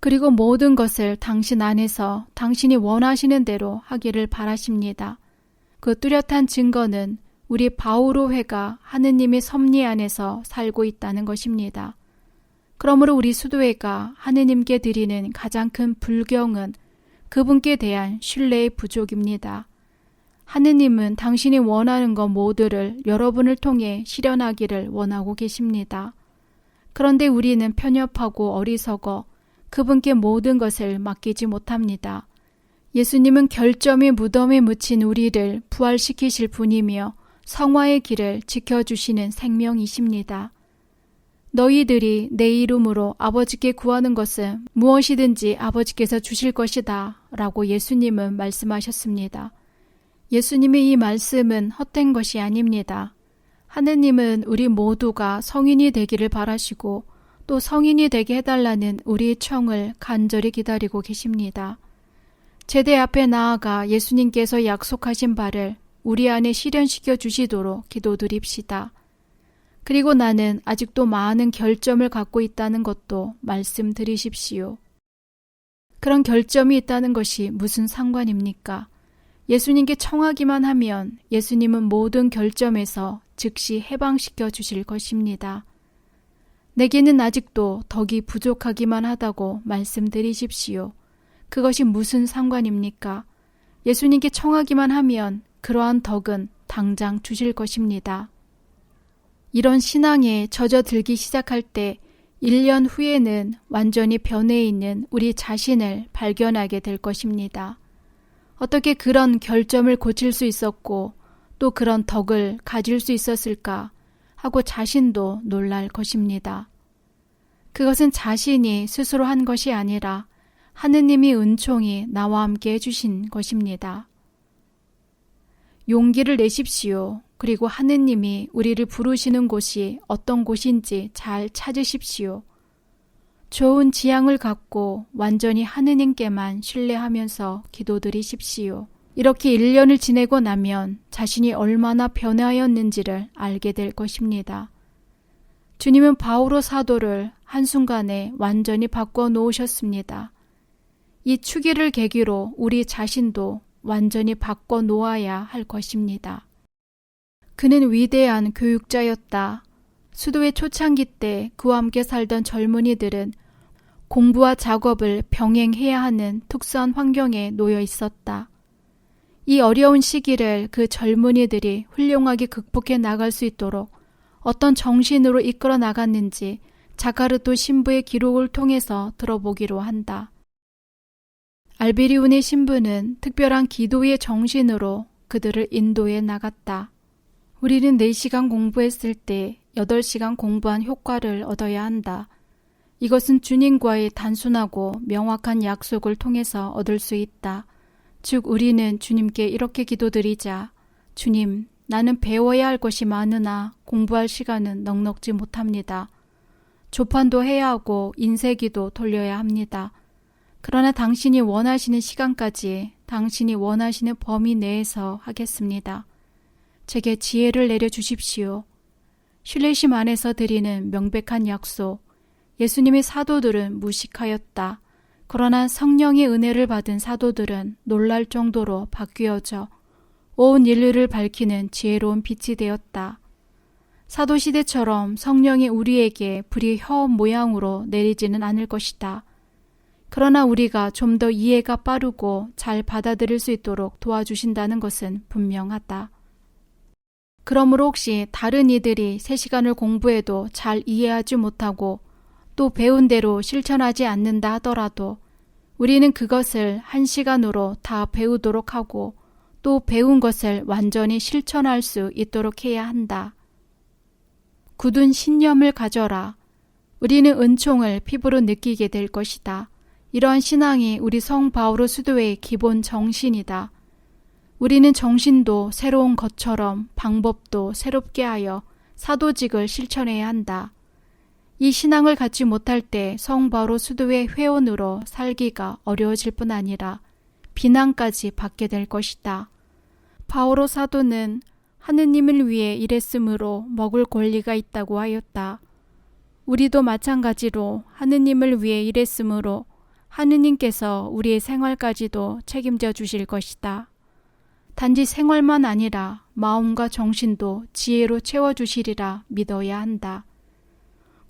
[SPEAKER 1] 그리고 모든 것을 당신 안에서 당신이 원하시는 대로 하기를 바라십니다. 그 뚜렷한 증거는 우리 바오로회가 하느님의 섭리 안에서 살고 있다는 것입니다. 그러므로 우리 수도회가 하느님께 드리는 가장 큰 불경은 그분께 대한 신뢰의 부족입니다. 하느님은 당신이 원하는 것 모두를 여러분을 통해 실현하기를 원하고 계십니다. 그런데 우리는 편협하고 어리석어 그분께 모든 것을 맡기지 못합니다. 예수님은 결점이 무덤에 묻힌 우리를 부활시키실 분이며 성화의 길을 지켜주시는 생명이십니다. 너희들이 내 이름으로 아버지께 구하는 것은 무엇이든지 아버지께서 주실 것이다 라고 예수님은 말씀하셨습니다. 예수님의 이 말씀은 헛된 것이 아닙니다. 하느님은 우리 모두가 성인이 되기를 바라시고 또 성인이 되게 해달라는 우리의 청을 간절히 기다리고 계십니다. 제대 앞에 나아가 예수님께서 약속하신 바를 우리 안에 실현시켜 주시도록 기도드립시다. 그리고 나는 아직도 많은 결점을 갖고 있다는 것도 말씀드리십시오. 그런 결점이 있다는 것이 무슨 상관입니까? 예수님께 청하기만 하면 예수님은 모든 결점에서 즉시 해방시켜 주실 것입니다. 내게는 아직도 덕이 부족하기만 하다고 말씀드리십시오. 그것이 무슨 상관입니까? 예수님께 청하기만 하면 그러한 덕은 당장 주실 것입니다. 이런 신앙에 젖어들기 시작할 때 1년 후에는 완전히 변해 있는 우리 자신을 발견하게 될 것입니다. 어떻게 그런 결점을 고칠 수 있었고 또 그런 덕을 가질 수 있었을까 하고 자신도 놀랄 것입니다. 그것은 자신이 스스로 한 것이 아니라 하느님이 은총이 나와 함께 해주신 것입니다. 용기를 내십시오. 그리고 하느님이 우리를 부르시는 곳이 어떤 곳인지 잘 찾으십시오. 좋은 지향을 갖고 완전히 하느님께만 신뢰하면서 기도드리십시오. 이렇게 1년을 지내고 나면 자신이 얼마나 변화하였는지를 알게 될 것입니다. 주님은 바오로 사도를 한순간에 완전히 바꿔 놓으셨습니다. 이 추기를 계기로 우리 자신도 완전히 바꿔 놓아야 할 것입니다. 그는 위대한 교육자였다. 수도의 초창기 때 그와 함께 살던 젊은이들은 공부와 작업을 병행해야 하는 특수한 환경에 놓여 있었다. 이 어려운 시기를 그 젊은이들이 훌륭하게 극복해 나갈 수 있도록 어떤 정신으로 이끌어 나갔는지 자카르토 신부의 기록을 통해서 들어보기로 한다. 알베리운의 신부는 특별한 기도의 정신으로 그들을 인도해 나갔다. 우리는 4시간 공부했을 때 8시간 공부한 효과를 얻어야 한다. 이것은 주님과의 단순하고 명확한 약속을 통해서 얻을 수 있다. 즉 우리는 주님께 이렇게 기도드리자. 주님, 나는 배워야 할 것이 많으나 공부할 시간은 넉넉지 못합니다. 조판도 해야 하고 인쇄기도 돌려야 합니다. 그러나 당신이 원하시는 시간까지 당신이 원하시는 범위 내에서 하겠습니다. 제게 지혜를 내려주십시오. 신뢰심 안에서 드리는 명백한 약속. 예수님의 사도들은 무식하였다. 그러나 성령의 은혜를 받은 사도들은 놀랄 정도로 바뀌어져 온 인류를 밝히는 지혜로운 빛이 되었다. 사도시대처럼 성령이 우리에게 불의 혀 모양으로 내리지는 않을 것이다. 그러나 우리가 좀 더 이해가 빠르고 잘 받아들일 수 있도록 도와주신다는 것은 분명하다. 그러므로 혹시 다른 이들이 3시간을 공부해도 잘 이해하지 못하고 또 배운 대로 실천하지 않는다 하더라도 우리는 그것을 1시간으로 다 배우도록 하고 또 배운 것을 완전히 실천할 수 있도록 해야 한다. 굳은 신념을 가져라. 우리는 은총을 피부로 느끼게 될 것이다. 이러한 신앙이 우리 성 바오로 수도의 기본 정신이다. 우리는 정신도 새로운 것처럼 방법도 새롭게 하여 사도직을 실천해야 한다. 이 신앙을 갖지 못할 때 성 바오로 수도의 회원으로 살기가 어려워질 뿐 아니라 비난까지 받게 될 것이다. 바오로 사도는 하느님을 위해 일했으므로 먹을 권리가 있다고 하였다. 우리도 마찬가지로 하느님을 위해 일했으므로 하느님께서 우리의 생활까지도 책임져 주실 것이다. 단지 생활만 아니라 마음과 정신도 지혜로 채워주시리라 믿어야 한다.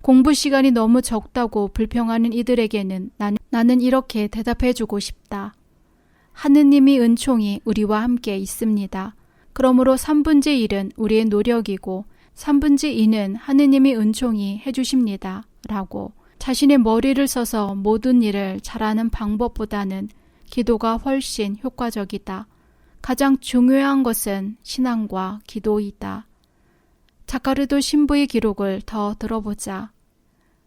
[SPEAKER 1] 공부 시간이 너무 적다고 불평하는 이들에게는 나는 이렇게 대답해주고 싶다. 하느님이 은총이 우리와 함께 있습니다. 그러므로 3분의 1은 우리의 노력이고 3분의 2는 하느님이 은총이 해주십니다. 라고 자신의 머리를 써서 모든 일을 잘하는 방법보다는 기도가 훨씬 효과적이다. 가장 중요한 것은 신앙과 기도이다. 자카르도 신부의 기록을 더 들어보자.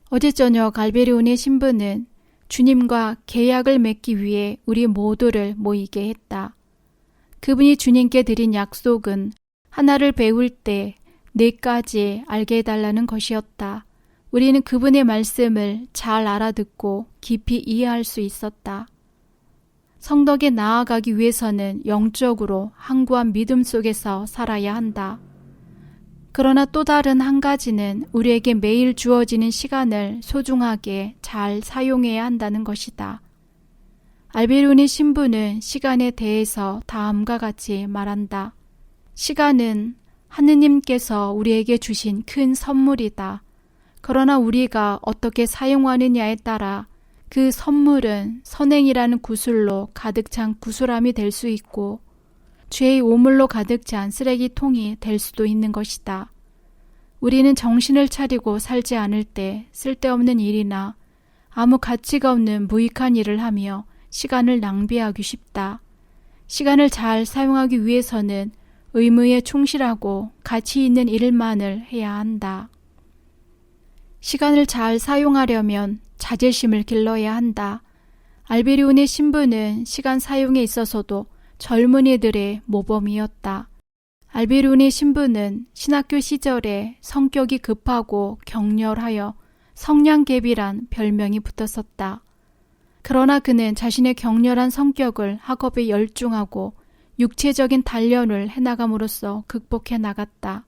[SPEAKER 1] 어제 저녁 알베리온의 신부는 주님과 계약을 맺기 위해 우리 모두를 모이게 했다. 그분이 주님께 드린 약속은 하나를 배울 때 4가지 알게 해달라는 것이었다. 우리는 그분의 말씀을 잘 알아듣고 깊이 이해할 수 있었다. 성덕에 나아가기 위해서는 영적으로 항구한 믿음 속에서 살아야 한다. 그러나 또 다른 한 가지는 우리에게 매일 주어지는 시간을 소중하게 잘 사용해야 한다는 것이다. 알베리온의 신부는 시간에 대해서 다음과 같이 말한다. 시간은 하느님께서 우리에게 주신 큰 선물이다. 그러나 우리가 어떻게 사용하느냐에 따라 그 선물은 선행이라는 구슬로 가득 찬 구슬함이 될 수 있고 죄의 오물로 가득 찬 쓰레기통이 될 수도 있는 것이다. 우리는 정신을 차리고 살지 않을 때 쓸데없는 일이나 아무 가치가 없는 무익한 일을 하며 시간을 낭비하기 쉽다. 시간을 잘 사용하기 위해서는 의무에 충실하고 가치 있는 일만을 해야 한다. 시간을 잘 사용하려면 자제심을 길러야 한다. 알베리온의 신부는 시간 사용에 있어서도 젊은이들의 모범이었다. 알베리온의 신부는 신학교 시절에 성격이 급하고 격렬하여 성냥개비란 별명이 붙었었다. 그러나 그는 자신의 격렬한 성격을 학업에 열중하고 육체적인 단련을 해나감으로써 극복해 나갔다.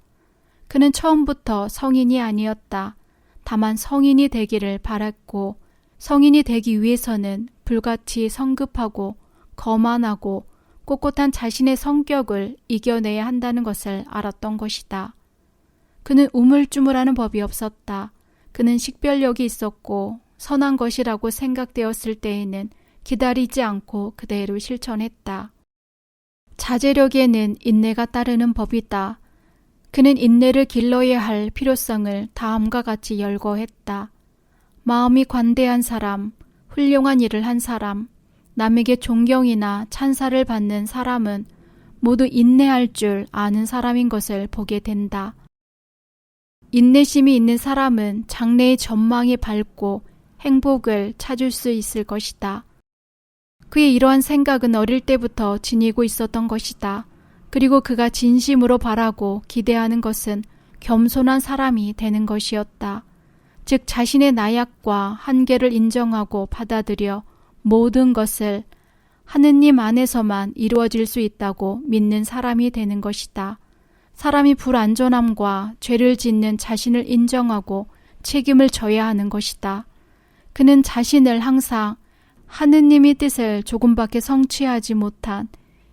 [SPEAKER 1] 그는 처음부터 성인이 아니었다. 다만 성인이 되기를 바랐고 성인이 되기 위해서는 불같이 성급하고 거만하고 꼿꼿한 자신의 성격을 이겨내야 한다는 것을 알았던 것이다. 그는 우물쭈물하는 법이 없었다. 그는 식별력이 있었고 선한 것이라고 생각되었을 때에는 기다리지 않고 그대로 실천했다. 자제력에는 인내가 따르는 법이다. 그는 인내를 길러야 할 필요성을 다음과 같이 열거했다. 마음이 관대한 사람, 훌륭한 일을 한 사람, 남에게 존경이나 찬사를 받는 사람은 모두 인내할 줄 아는 사람인 것을 보게 된다. 인내심이 있는 사람은 장래의 전망이 밝고 행복을 찾을 수 있을 것이다. 그의 이러한 생각은 어릴 때부터 지니고 있었던 것이다. 그리고 그가 진심으로 바라고 기대하는 것은 겸손한 사람이 되는 것이었다. 즉 자신의 나약과 한계를 인정하고 받아들여 모든 것을 하느님 안에서만 이루어질 수 있다고 믿는 사람이 되는 것이다. 사람이 불완전함과 죄를 짓는 자신을 인정하고 책임을 져야 하는 것이다. 그는 자신을 항상 하느님의 뜻을 조금밖에 성취하지 못한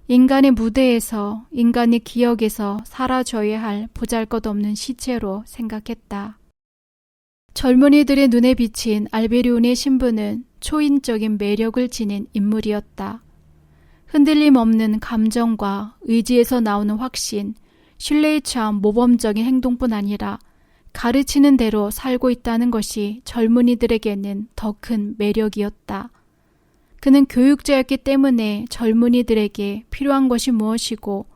[SPEAKER 1] 인간의 무대에서 인간의 기억에서 사라져야 할 보잘것없는 시체로 생각했다. 젊은이들의 눈에 비친 알베리온의 신부는 초인적인 매력을 지닌 인물이었다. 흔들림 없는 감정과 의지에서 나오는 확신, 신뢰에 처한 모범적인 행동뿐 아니라 가르치는 대로 살고 있다는 것이 젊은이들에게는 더 큰 매력이었다. 그는 교육자였기 때문에 젊은이들에게 필요한 것이 무엇이고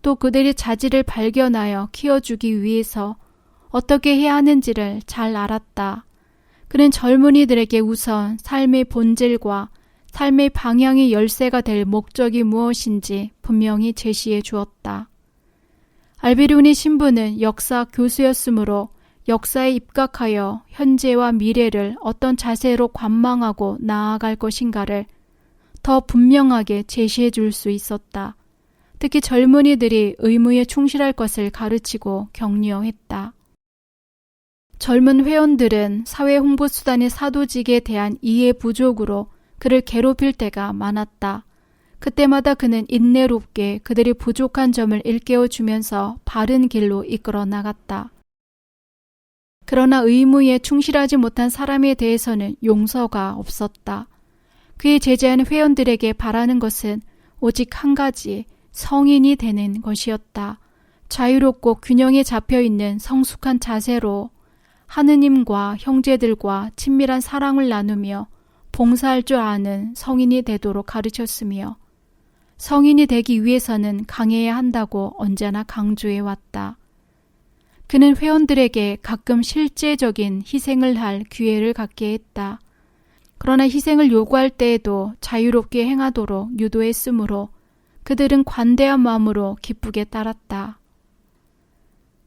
[SPEAKER 1] 또 그들의 자질을 발견하여 키워주기 위해서 어떻게 해야 하는지를 잘 알았다. 그는 젊은이들에게 우선 삶의 본질과 삶의 방향의 열쇠가 될 목적이 무엇인지 분명히 제시해 주었다. 알베리온의 신부는 역사 교수였으므로 역사에 입각하여 현재와 미래를 어떤 자세로 관망하고 나아갈 것인가를 더 분명하게 제시해 줄 수 있었다. 특히 젊은이들이 의무에 충실할 것을 가르치고 격려했다. 젊은 회원들은 사회 홍보수단의 사도직에 대한 이해 부족으로 그를 괴롭힐 때가 많았다. 그때마다 그는 인내롭게 그들의 부족한 점을 일깨워주면서 바른 길로 이끌어 나갔다. 그러나 의무에 충실하지 못한 사람에 대해서는 용서가 없었다. 그의 제자인 회원들에게 바라는 것은 오직 한 가지, 성인이 되는 것이었다. 자유롭고 균형에 잡혀있는 성숙한 자세로 하느님과 형제들과 친밀한 사랑을 나누며 봉사할 줄 아는 성인이 되도록 가르쳤으며 성인이 되기 위해서는 강해야 한다고 언제나 강조해 왔다. 그는 회원들에게 가끔 실제적인 희생을 할 기회를 갖게 했다. 그러나 희생을 요구할 때에도 자유롭게 행하도록 유도했으므로 그들은 관대한 마음으로 기쁘게 따랐다.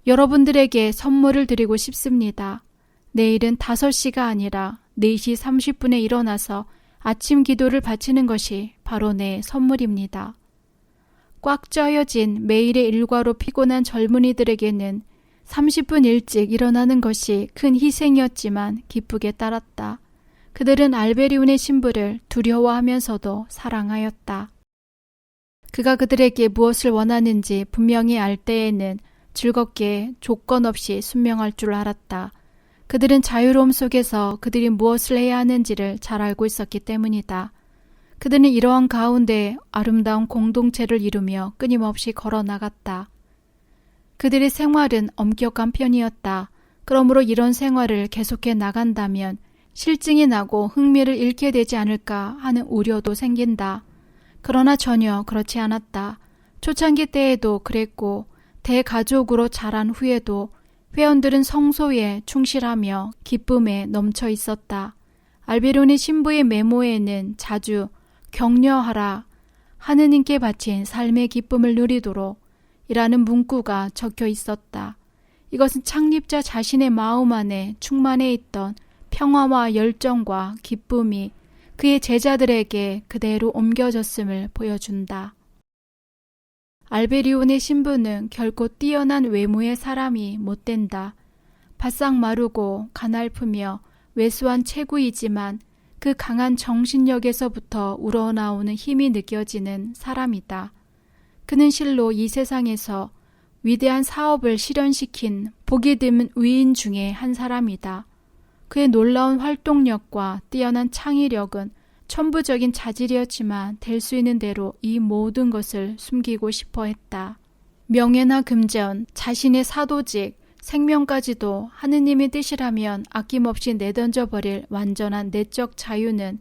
[SPEAKER 1] 여러분들에게 선물을 드리고 싶습니다. 내일은 5시가 아니라 4시 30분에 일어나서 아침 기도를 바치는 것이 바로 내 선물입니다. 꽉 짜여진 매일의 일과로 피곤한 젊은이들에게는 30분 일찍 일어나는 것이 큰 희생이었지만 기쁘게 따랐다. 그들은 알베리온의 신부를 두려워하면서도 사랑하였다. 그가 그들에게 무엇을 원하는지 분명히 알 때에는 즐겁게 조건 없이 순명할 줄 알았다. 그들은 자유로움 속에서 그들이 무엇을 해야 하는지를 잘 알고 있었기 때문이다. 그들은 이러한 가운데 아름다운 공동체를 이루며 끊임없이 걸어 나갔다. 그들의 생활은 엄격한 편이었다. 그러므로 이런 생활을 계속해 나간다면 실증이 나고 흥미를 잃게 되지 않을까 하는 우려도 생긴다. 그러나 전혀 그렇지 않았다. 초창기 때에도 그랬고 대가족으로 자란 후에도 회원들은 성소에 충실하며 기쁨에 넘쳐 있었다. 알베리온의 신부의 메모에는 자주 격려하라, 하느님께 바친 삶의 기쁨을 누리도록 이라는 문구가 적혀 있었다. 이것은 창립자 자신의 마음 안에 충만해 있던 평화와 열정과 기쁨이 그의 제자들에게 그대로 옮겨졌음을 보여준다. 알베리온의 신부는 결코 뛰어난 외모의 사람이 못 된다. 바싹 마르고 가냘프며 왜소한 체구이지만 그 강한 정신력에서부터 우러나오는 힘이 느껴지는 사람이다. 그는 실로 이 세상에서 위대한 사업을 실현시킨 보기 드문 위인 중에 한 사람이다. 그의 놀라운 활동력과 뛰어난 창의력은 천부적인 자질이었지만 될 수 있는 대로 이 모든 것을 숨기고 싶어 했다. 명예나 금전, 자신의 사도직, 생명까지도 하느님의 뜻이라면 아낌없이 내던져 버릴 완전한 내적 자유는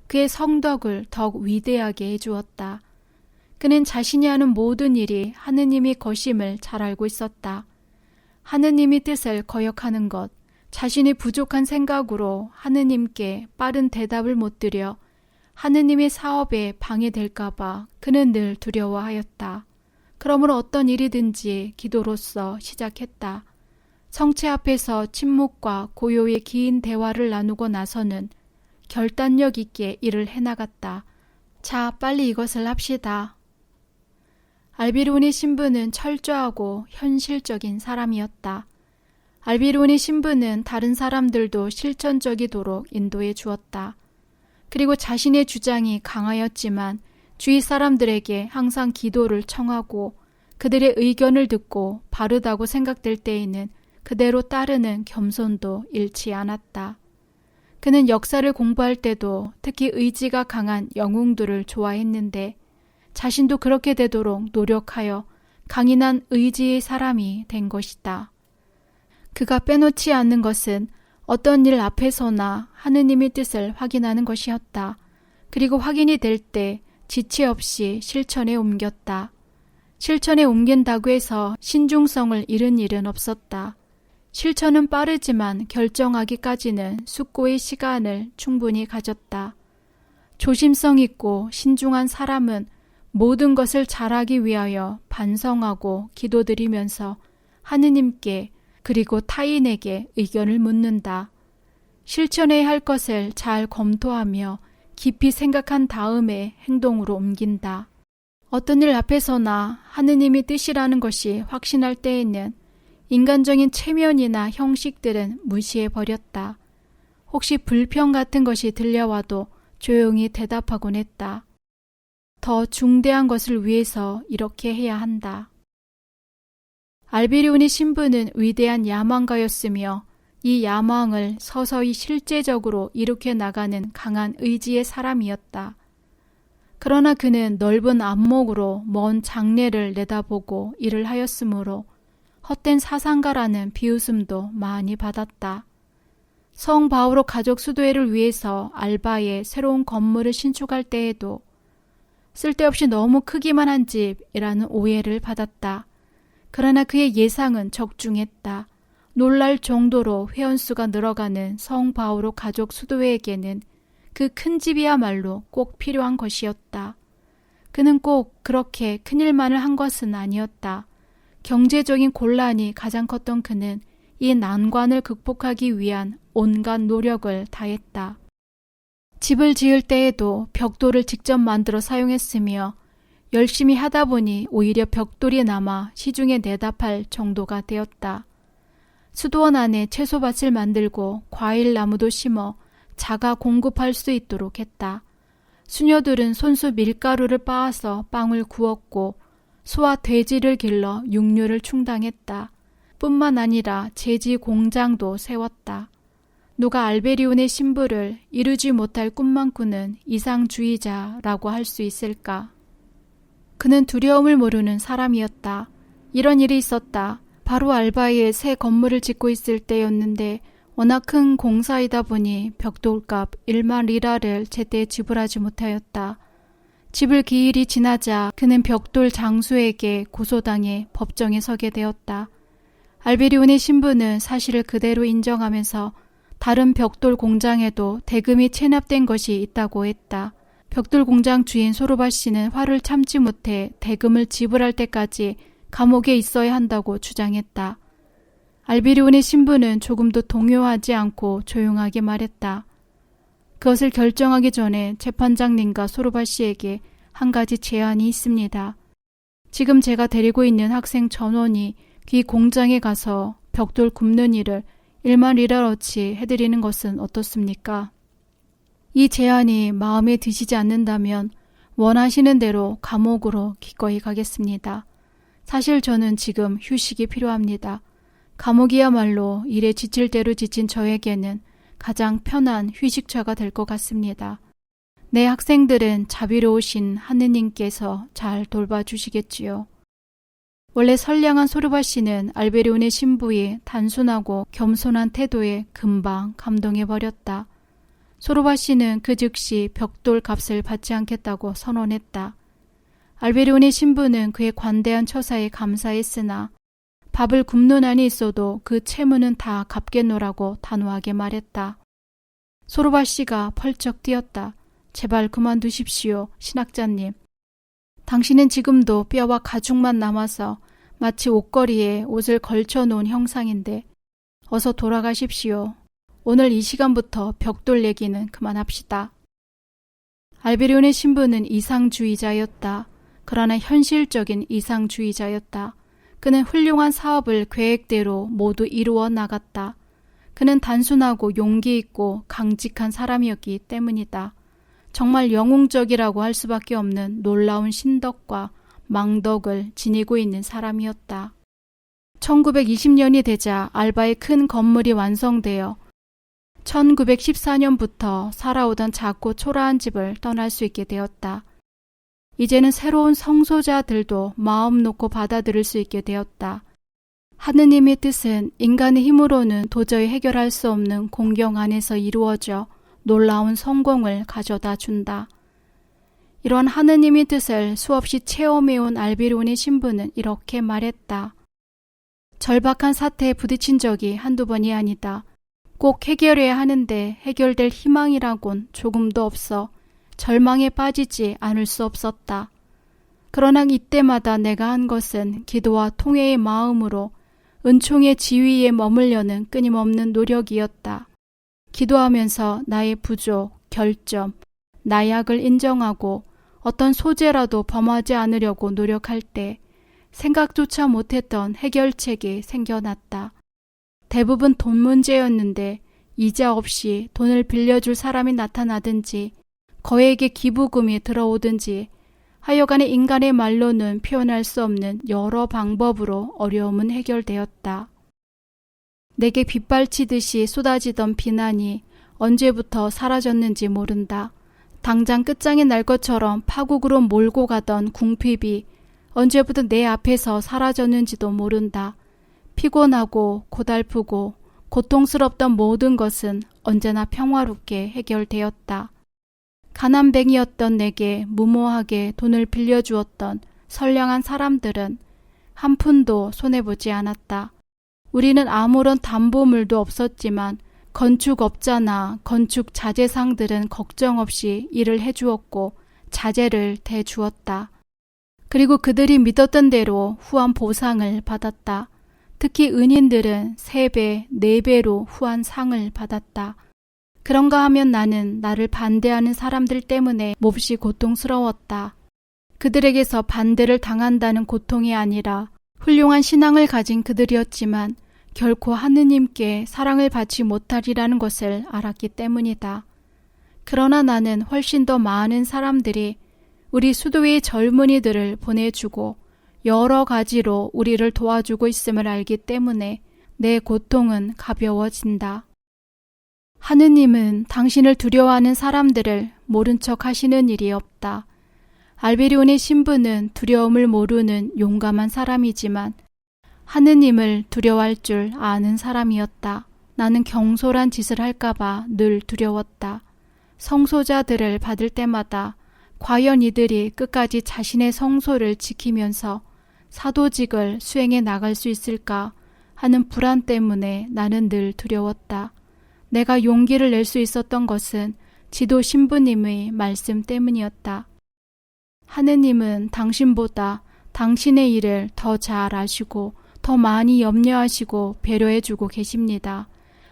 [SPEAKER 1] 그의 성덕을 더욱 위대하게 해주었다. 그는 자신이 하는 모든 일이 하느님의 것임을 잘 알고 있었다. 하느님의 뜻을 거역하는 것, 자신의 부족한 생각으로 하느님께 빠른 대답을 못 드려 하느님의 사업에 방해될까봐 그는 늘 두려워하였다. 그러므로 어떤 일이든지 기도로서 시작했다. 성체 앞에서 침묵과 고요의 긴 대화를 나누고 나서는 결단력 있게 일을 해나갔다. 자, 빨리 이것을 합시다. 알베리온의 신부는 철저하고 현실적인 사람이었다. 알베리온의 신부는 다른 사람들도 실천적이도록 인도해 주었다. 그리고 자신의 주장이 강하였지만 주위 사람들에게 항상 기도를 청하고 그들의 의견을 듣고 바르다고 생각될 때에는 그대로 따르는 겸손도 잃지 않았다. 그는 역사를 공부할 때도 특히 의지가 강한 영웅들을 좋아했는데 자신도 그렇게 되도록 노력하여 강인한 의지의 사람이 된 것이다. 그가 빼놓지 않는 것은 어떤 일 앞에서나 하느님의 뜻을 확인하는 것이었다. 그리고 확인이 될 때 지체 없이 실천에 옮겼다. 실천에 옮긴다고 해서 신중성을 잃은 일은 없었다. 실천은 빠르지만 결정하기까지는 숙고의 시간을 충분히 가졌다. 조심성 있고 신중한 사람은 모든 것을 잘하기 위하여 반성하고 기도드리면서 하느님께 그리고 타인에게 의견을 묻는다. 실천해야 할 것을 잘 검토하며 깊이 생각한 다음에 행동으로 옮긴다. 어떤 일 앞에서나 하느님의 뜻이라는 것이 확신할 때에는 인간적인 체면이나 형식들은 무시해버렸다. 혹시 불평 같은 것이 들려와도 조용히 대답하곤 했다. 더 중대한 것을 위해서 이렇게 해야 한다. 알베리온의 신부는 위대한 야망가였으며 이 야망을 서서히 실제적으로 일으켜 나가는 강한 의지의 사람이었다. 그러나 그는 넓은 안목으로 먼 장래를 내다보고 일을 하였으므로 헛된 사상가라는 비웃음도 많이 받았다. 성 바오로 가족 수도회를 위해서 알바에 새로운 건물을 신축할 때에도 쓸데없이 너무 크기만 한 집이라는 오해를 받았다. 그러나 그의 예상은 적중했다. 놀랄 정도로 회원수가 늘어가는 성 바오로 가족 수도회에게는 그 큰 집이야말로 꼭 필요한 것이었다. 그는 꼭 그렇게 큰일만을 한 것은 아니었다. 경제적인 곤란이 가장 컸던 그는 이 난관을 극복하기 위한 온갖 노력을 다했다. 집을 지을 때에도 벽돌을 직접 만들어 사용했으며 열심히 하다 보니 오히려 벽돌이 남아 시중에 내다 팔 정도가 되었다. 수도원 안에 채소밭을 만들고 과일 나무도 심어 자가 공급할 수 있도록 했다. 수녀들은 손수 밀가루를 빻아서 빵을 구웠고 소와 돼지를 길러 육류를 충당했다. 뿐만 아니라 제지 공장도 세웠다. 누가 알베리온의 신부를 이루지 못할 꿈만 꾸는 이상주의자라고 할 수 있을까? 그는 두려움을 모르는 사람이었다. 이런 일이 있었다. 바로 알바에 새 건물을 짓고 있을 때였는데 워낙 큰 공사이다 보니 벽돌값 1만 리라를 제때 지불하지 못하였다. 집을 기일이 지나자 그는 벽돌 장수에게 고소당해 법정에 서게 되었다. 알베리온의 신부는 사실을 그대로 인정하면서 다른 벽돌 공장에도 대금이 체납된 것이 있다고 했다. 벽돌 공장 주인 소르바 씨는 화를 참지 못해 대금을 지불할 때까지 감옥에 있어야 한다고 주장했다. 알베리온의 신부는 조금도 동요하지 않고 조용하게 말했다. 그것을 결정하기 전에 재판장님과 소르바 씨에게 한 가지 제안이 있습니다. 지금 제가 데리고 있는 학생 전원이 귀 공장에 가서 벽돌 굽는 일을 1만 리라어치 해드리는 것은 어떻습니까? 이 제안이 마음에 드시지 않는다면 원하시는 대로 감옥으로 기꺼이 가겠습니다. 사실 저는 지금 휴식이 필요합니다. 감옥이야말로 일에 지칠 대로 지친 저에게는 가장 편한 휴식처가 될 것 같습니다. 내 학생들은 자비로우신 하느님께서 잘 돌봐주시겠지요. 원래 선량한 소르바 씨는 알베리온의 신부의 단순하고 겸손한 태도에 금방 감동해버렸다. 소르바 씨는 그 즉시 벽돌 값을 받지 않겠다고 선언했다. 알베리온의 신부는 그의 관대한 처사에 감사했으나 밥을 굽는 한이 있어도 그 채무는 다 갚겠노라고 단호하게 말했다. 소르바 씨가 펄쩍 뛰었다. 제발 그만두십시오, 신학자님. 당신은 지금도 뼈와 가죽만 남아서 마치 옷걸이에 옷을 걸쳐놓은 형상인데 어서 돌아가십시오. 오늘 이 시간부터 벽돌 얘기는 그만합시다. 알베리온의 신부는 이상주의자였다. 그러나 현실적인 이상주의자였다. 그는 훌륭한 사업을 계획대로 모두 이루어 나갔다. 그는 단순하고 용기 있고 강직한 사람이었기 때문이다. 정말 영웅적이라고 할 수밖에 없는 놀라운 신덕과 망덕을 지니고 있는 사람이었다. 1920년이 되자 알바의 큰 건물이 완성되어 1914년부터 살아오던 작고 초라한 집을 떠날 수 있게 되었다. 이제는 새로운 성소자들도 마음 놓고 받아들일 수 있게 되었다. 하느님의 뜻은 인간의 힘으로는 도저히 해결할 수 없는 공경 안에서 이루어져 놀라운 성공을 가져다 준다. 이런 하느님의 뜻을 수없이 체험해온 알베리온의 신부는 이렇게 말했다. 절박한 사태에 부딪힌 적이 한두 번이 아니다. 꼭 해결해야 하는데 해결될 희망이라곤 조금도 없어 절망에 빠지지 않을 수 없었다. 그러나 이때마다 내가 한 것은 기도와 통회의 마음으로 은총의 지위에 머물려는 끊임없는 노력이었다. 기도하면서 나의 부족, 결점, 나약을 인정하고 어떤 소재라도 범하지 않으려고 노력할 때 생각조차 못했던 해결책이 생겨났다. 대부분 돈 문제였는데 이자 없이 돈을 빌려줄 사람이 나타나든지 거액의 기부금이 들어오든지 하여간에 인간의 말로는 표현할 수 없는 여러 방법으로 어려움은 해결되었다. 내게 빗발치듯이 쏟아지던 비난이 언제부터 사라졌는지 모른다. 당장 끝장이 날 것처럼 파국으로 몰고 가던 궁핍이 언제부터 내 앞에서 사라졌는지도 모른다. 피곤하고 고달프고 고통스럽던 모든 것은 언제나 평화롭게 해결되었다. 가난뱅이였던 내게 무모하게 돈을 빌려주었던 선량한 사람들은 한 푼도 손해보지 않았다. 우리는 아무런 담보물도 없었지만 건축업자나 건축 자재상들은 걱정 없이 일을 해주었고 자재를 대주었다. 그리고 그들이 믿었던 대로 후한 보상을 받았다. 특히 은인들은 3배, 4배로 후한 상을 받았다. 그런가 하면 나는 나를 반대하는 사람들 때문에 몹시 고통스러웠다. 그들에게서 반대를 당한다는 고통이 아니라 훌륭한 신앙을 가진 그들이었지만 결코 하느님께 사랑을 받지 못하리라는 것을 알았기 때문이다. 그러나 나는 훨씬 더 많은 사람들이 우리 수도의 젊은이들을 보내주고 여러 가지로 우리를 도와주고 있음을 알기 때문에 내 고통은 가벼워진다. 하느님은 당신을 두려워하는 사람들을 모른 척 하시는 일이 없다. 알베리온의 신부는 두려움을 모르는 용감한 사람이지만 하느님을 두려워할 줄 아는 사람이었다. 나는 경솔한 짓을 할까봐 늘 두려웠다. 성소자들을 받을 때마다 과연 이들이 끝까지 자신의 성소를 지키면서 사도직을 수행해 나갈 수 있을까 하는 불안 때문에 나는 늘 두려웠다. 내가 용기를 낼 수 있었던 것은 지도 신부님의 말씀 때문이었다. 하느님은 당신보다 당신의 일을 더 잘 아시고 더 많이 염려하시고 배려해주고 계십니다.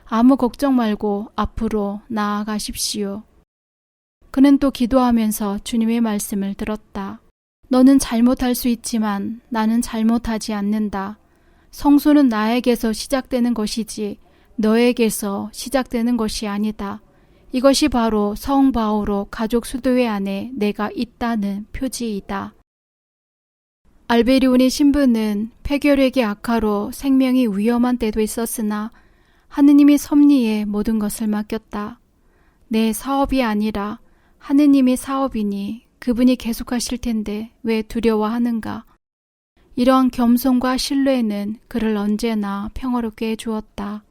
[SPEAKER 1] 아무 걱정 말고 앞으로 나아가십시오. 그는 또 기도하면서 주님의 말씀을 들었다. 너는 잘못할 수 있지만 나는 잘못하지 않는다. 성소는 나에게서 시작되는 것이지 너에게서 시작되는 것이 아니다. 이것이 바로 성 바오로 가족 수도회 안에 내가 있다는 표지이다. 알베리온의 신부는 폐결핵의 악화로 생명이 위험한 때도 있었으나 하느님의 섭리에 모든 것을 맡겼다. 내 사업이 아니라 하느님의 사업이니 그분이 계속하실 텐데 왜 두려워하는가. 이러한 겸손과 신뢰는 그를 언제나 평화롭게 해주었다.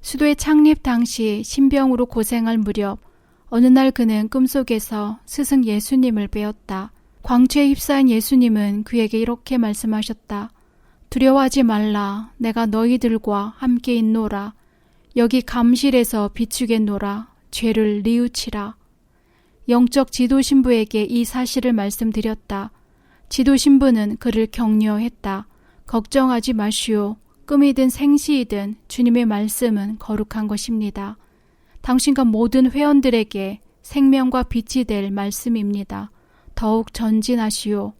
[SPEAKER 1] 수도의 창립 당시 신병으로 고생할 무렵 어느 날 그는 꿈속에서 스승 예수님을 배웠다. 광채에 휩싸인 예수님은 그에게 이렇게 말씀하셨다. 두려워하지 말라. 내가 너희들과 함께 있노라. 여기 감실에서 비추겠노라. 죄를 뉘우치라. 영적 지도신부에게 이 사실을 말씀드렸다. 지도신부는 그를 격려했다. 걱정하지 마시오. 꿈이든 생시이든 주님의 말씀은 거룩한 것입니다. 당신과 모든 회원들에게 생명과 빛이 될 말씀입니다. 더욱 전진하시오.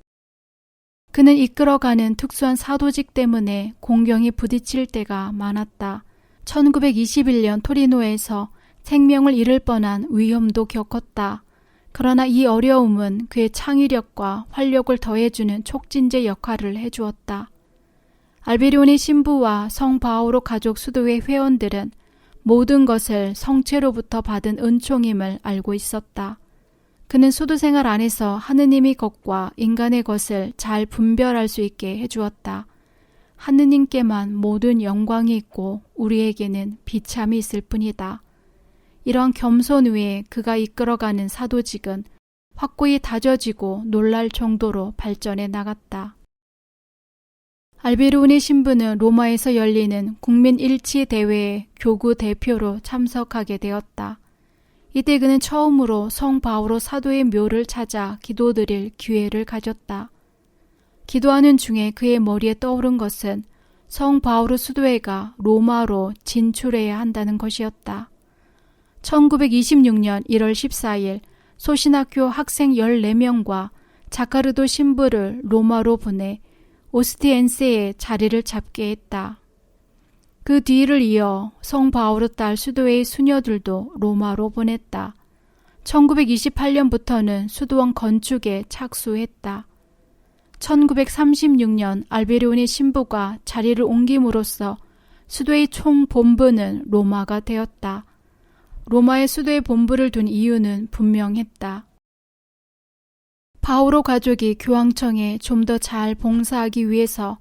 [SPEAKER 1] 그는 이끌어가는 특수한 사도직 때문에 공경이 부딪힐 때가 많았다. 1921년 토리노에서 생명을 잃을 뻔한 위험도 겪었다. 그러나 이 어려움은 그의 창의력과 활력을 더해주는 촉진제 역할을 해주었다. 알베리온의 신부와 성 바오로 가족 수도회 회원들은 모든 것을 성체로부터 받은 은총임을 알고 있었다. 그는 수도 생활 안에서 하느님의 것과 인간의 것을 잘 분별할 수 있게 해주었다. 하느님께만 모든 영광이 있고 우리에게는 비참이 있을 뿐이다. 이러한 겸손 위에 그가 이끌어가는 사도직은 확고히 다져지고 놀랄 정도로 발전해 나갔다. 알베리온의 신부는 로마에서 열리는 국민일치대회에 교구 대표로 참석하게 되었다. 이때 그는 처음으로 성 바오로 사도의 묘를 찾아 기도드릴 기회를 가졌다. 기도하는 중에 그의 머리에 떠오른 것은 성 바오로 수도회가 로마로 진출해야 한다는 것이었다. 1926년 1월 14일 소신학교 학생 14명과 자카르도 신부를 로마로 보내 오스티엔세에 자리를 잡게 했다. 그 뒤를 이어 성 바오로 딸 수도의 수녀들도 로마로 보냈다. 1928년부터는 수도원 건축에 착수했다. 1936년 알베리온의 신부가 자리를 옮김으로써 수도의 총 본부는 로마가 되었다. 로마의 수도의 본부를 둔 이유는 분명했다. 바오로 가족이 교황청에 좀 더 잘 봉사하기 위해서,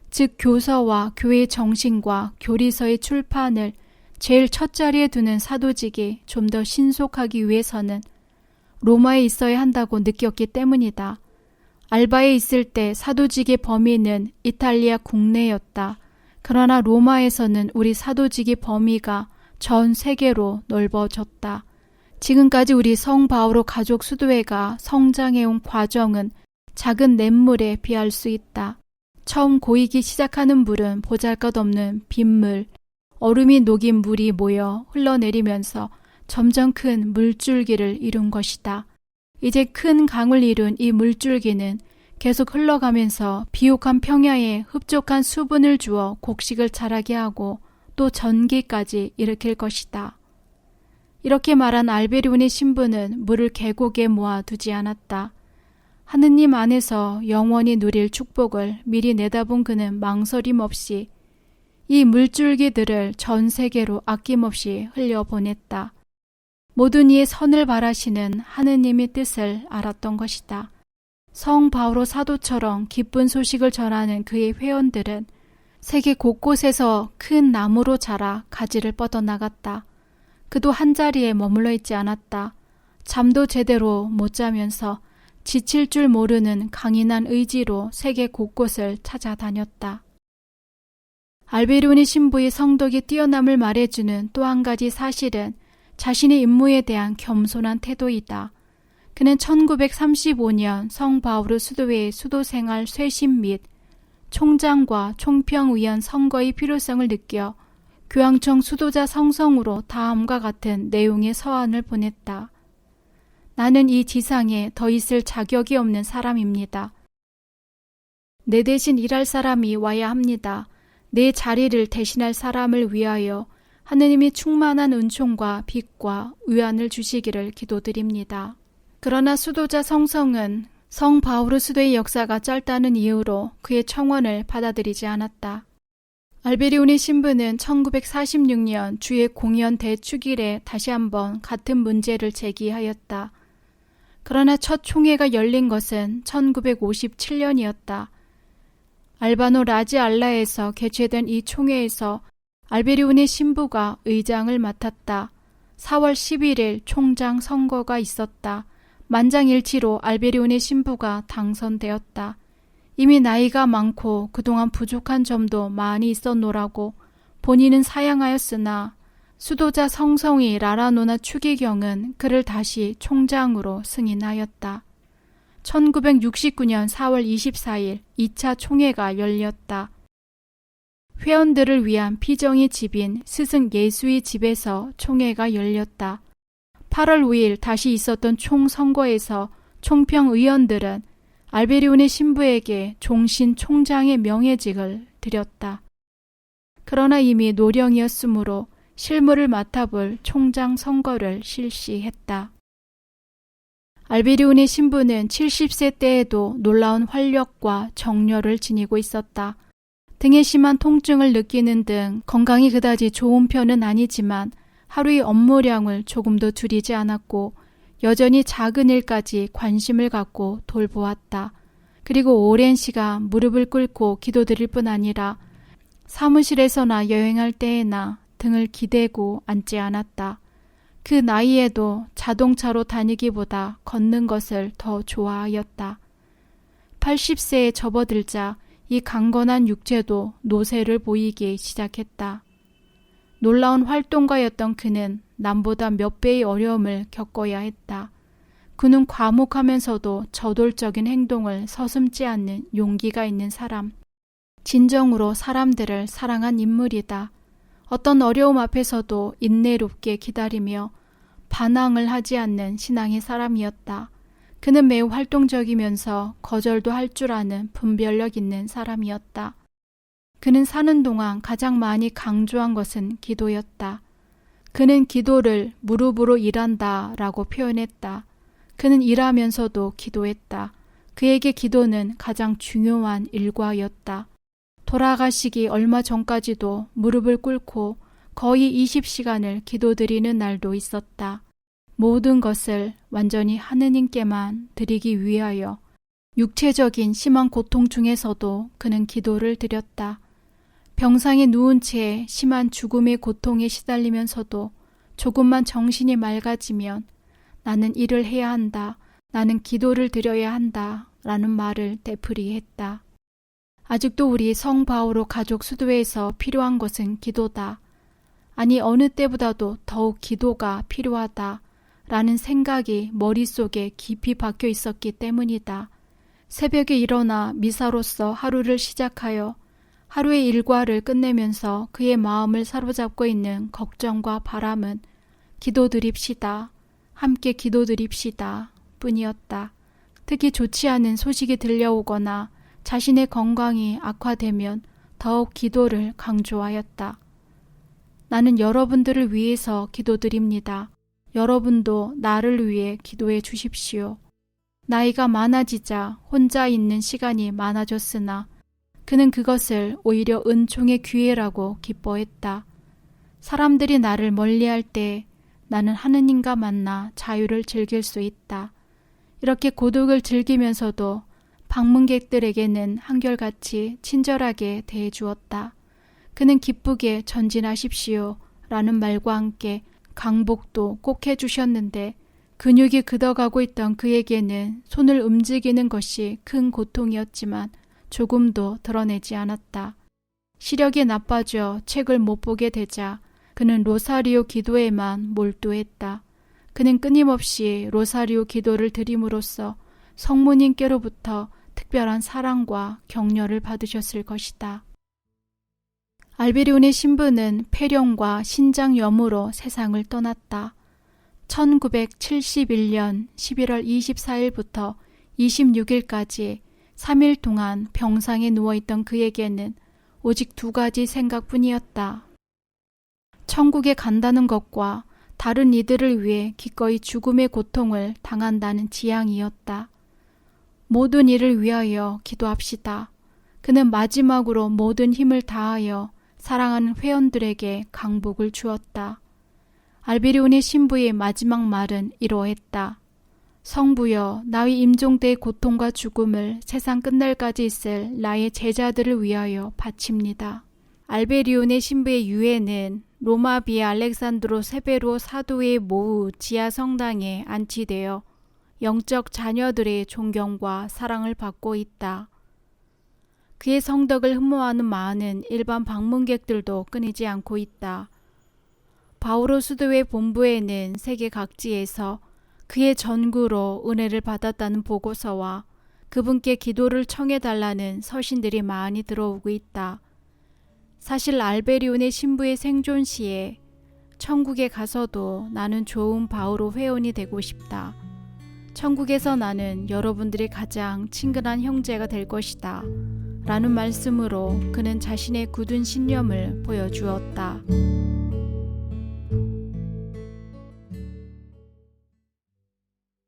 [SPEAKER 1] 즉 교서와 교회의 정신과 교리서의 출판을 제일 첫 자리에 두는 사도직이 좀 더 신속하기 위해서는 로마에 있어야 한다고 느꼈기 때문이다. 알바에 있을 때 사도직의 범위는 이탈리아 국내였다. 그러나 로마에서는 우리 사도직의 범위가 전 세계로 넓어졌다. 지금까지 우리 성 바오로 가족 수도회가 성장해온 과정은 작은 냇물에 비할 수 있다. 처음 고이기 시작하는 물은 보잘것없는 빗물, 얼음이 녹인 물이 모여 흘러내리면서 점점 큰 물줄기를 이룬 것이다. 이제 큰 강을 이룬 이 물줄기는 계속 흘러가면서 비옥한 평야에 흡족한 수분을 주어 곡식을 자라게 하고 또 전기까지 일으킬 것이다. 이렇게 말한 알베리온의 신부는 물을 계곡에 모아두지 않았다. 하느님 안에서 영원히 누릴 축복을 미리 내다본 그는 망설임 없이 이 물줄기들을 전 세계로 아낌없이 흘려보냈다. 모든 이의 선을 바라시는 하느님의 뜻을 알았던 것이다. 성 바오로 사도처럼 기쁜 소식을 전하는 그의 회원들은 세계 곳곳에서 큰 나무로 자라 가지를 뻗어나갔다. 그도 한자리에 머물러 있지 않았다. 잠도 제대로 못 자면서 지칠 줄 모르는 강인한 의지로 세계 곳곳을 찾아다녔다. 알베리온의 신부의 성덕이 뛰어남을 말해주는 또 한 가지 사실은 자신의 임무에 대한 겸손한 태도이다. 그는 1935년 성 바오로 수도회의 수도생활 쇄신 및 총장과 총평의원 선거의 필요성을 느껴 교황청 수도자 성성으로 다음과 같은 내용의 서한을 보냈다. 나는 이 지상에 더 있을 자격이 없는 사람입니다. 내 대신 일할 사람이 와야 합니다. 내 자리를 대신할 사람을 위하여 하느님이 충만한 은총과 빛과 의안을 주시기를 기도드립니다. 그러나 수도자 성성은 성 바오로 수도의 역사가 짧다는 이유로 그의 청원을 받아들이지 않았다. 알베리온의 신부는 1946년 주의 공연 대축일에 다시 한번 같은 문제를 제기하였다. 그러나 첫 총회가 열린 것은 1957년이었다. 알바노 라지 알라에서 개최된 이 총회에서 알베리온의 신부가 의장을 맡았다. 4월 11일 총장 선거가 있었다. 만장일치로 알베리온의 신부가 당선되었다. 이미 나이가 많고 그동안 부족한 점도 많이 있었노라고 본인은 사양하였으나 수도자 성성이 라라노나 추기경은 그를 다시 총장으로 승인하였다. 1969년 4월 24일 2차 총회가 열렸다. 회원들을 위한 피정의 집인 스승 예수의 집에서 총회가 열렸다. 8월 5일 다시 있었던 총선거에서 총평의원들은 알베리온의 신부에게 종신 총장의 명예직을 드렸다. 그러나 이미 노령이었으므로 실무를 맡아볼 총장 선거를 실시했다. 알베리온의 신부는 70세 때에도 놀라운 활력과 정열을 지니고 있었다. 등에 심한 통증을 느끼는 등 건강이 그다지 좋은 편은 아니지만 하루의 업무량을 조금도 줄이지 않았고 여전히 작은 일까지 관심을 갖고 돌보았다. 그리고 오랜 시간 무릎을 꿇고 기도드릴 뿐 아니라 사무실에서나 여행할 때에나 등을 기대고 앉지 않았다. 그 나이에도 자동차로 다니기보다 걷는 것을 더 좋아하였다. 80세에 접어들자 이 강건한 육체도 노쇠를 보이기 시작했다. 놀라운 활동가였던 그는 남보다 몇 배의 어려움을 겪어야 했다. 그는 과묵하면서도 저돌적인 행동을 서슴지 않는 용기가 있는 사람, 진정으로 사람들을 사랑한 인물이다. 어떤 어려움 앞에서도 인내롭게 기다리며 반항을 하지 않는 신앙의 사람이었다. 그는 매우 활동적이면서 거절도 할 줄 아는 분별력 있는 사람이었다. 그는 사는 동안 가장 많이 강조한 것은 기도였다. 그는 기도를 무릎으로 일한다 라고 표현했다. 그는 일하면서도 기도했다. 그에게 기도는 가장 중요한 일과였다. 돌아가시기 얼마 전까지도 무릎을 꿇고 거의 20시간을 기도드리는 날도 있었다. 모든 것을 완전히 하느님께만 드리기 위하여 육체적인 심한 고통 중에서도 그는 기도를 드렸다. 병상에 누운 채 심한 죽음의 고통에 시달리면서도 조금만 정신이 맑아지면 나는 일을 해야 한다. 나는 기도를 드려야 한다. 라는 말을 되풀이했다. 아직도 우리 성 바오로 가족 수도회에서 필요한 것은 기도다. 아니 어느 때보다도 더욱 기도가 필요하다. 라는 생각이 머릿속에 깊이 박혀 있었기 때문이다. 새벽에 일어나 미사로서 하루를 시작하여 하루의 일과를 끝내면서 그의 마음을 사로잡고 있는 걱정과 바람은 기도드립시다. 함께 기도드립시다. 뿐이었다. 특히 좋지 않은 소식이 들려오거나 자신의 건강이 악화되면 더욱 기도를 강조하였다. 나는 여러분들을 위해서 기도드립니다. 여러분도 나를 위해 기도해 주십시오. 나이가 많아지자 혼자 있는 시간이 많아졌으나 그는 그것을 오히려 은총의 기회라고 기뻐했다. 사람들이 나를 멀리할 때 나는 하느님과 만나 자유를 즐길 수 있다. 이렇게 고독을 즐기면서도 방문객들에게는 한결같이 친절하게 대해 주었다. 그는 기쁘게 전진하십시오 라는 말과 함께 강복도 꼭 해주셨는데 근육이 굳어가고 있던 그에게는 손을 움직이는 것이 큰 고통이었지만 조금도 드러내지 않았다. 시력이 나빠져 책을 못 보게 되자 그는 로사리오 기도에만 몰두했다. 그는 끊임없이 로사리오 기도를 드림으로써 성모님께로부터 특별한 사랑과 격려를 받으셨을 것이다. 알베리온의 신부는 폐렴과 신장염으로 세상을 떠났다. 1971년 11월 24일부터 26일까지 3일 동안 병상에 누워있던 그에게는 오직 두 가지 생각뿐이었다. 천국에 간다는 것과 다른 이들을 위해 기꺼이 죽음의 고통을 당한다는 지향이었다. 모든 일을 위하여 기도합시다. 그는 마지막으로 모든 힘을 다하여 사랑하는 회원들에게 강복을 주었다. 알베리온의 신부의 마지막 말은 이러했다. 성부여, 나의 임종대의 고통과 죽음을 세상 끝날까지 있을 나의 제자들을 위하여 바칩니다. 알베리온의 신부의 유해는 로마 비에 알렉산드로 세베로 사도의 모후 지하 성당에 안치되어 영적 자녀들의 존경과 사랑을 받고 있다. 그의 성덕을 흠모하는 많은 일반 방문객들도 끊이지 않고 있다. 바오로 수도회 본부에는 세계 각지에서 그의 전구로 은혜를 받았다는 보고서와 그분께 기도를 청해달라는 서신들이 많이 들어오고 있다. 사실 알베리온의 신부의 생존 시에 천국에 가서도 나는 좋은 바오로 회원이 되고 싶다. 천국에서 나는 여러분들이 가장 친근한 형제가 될 것이다. 라는 말씀으로 그는 자신의 굳은 신념을 보여주었다.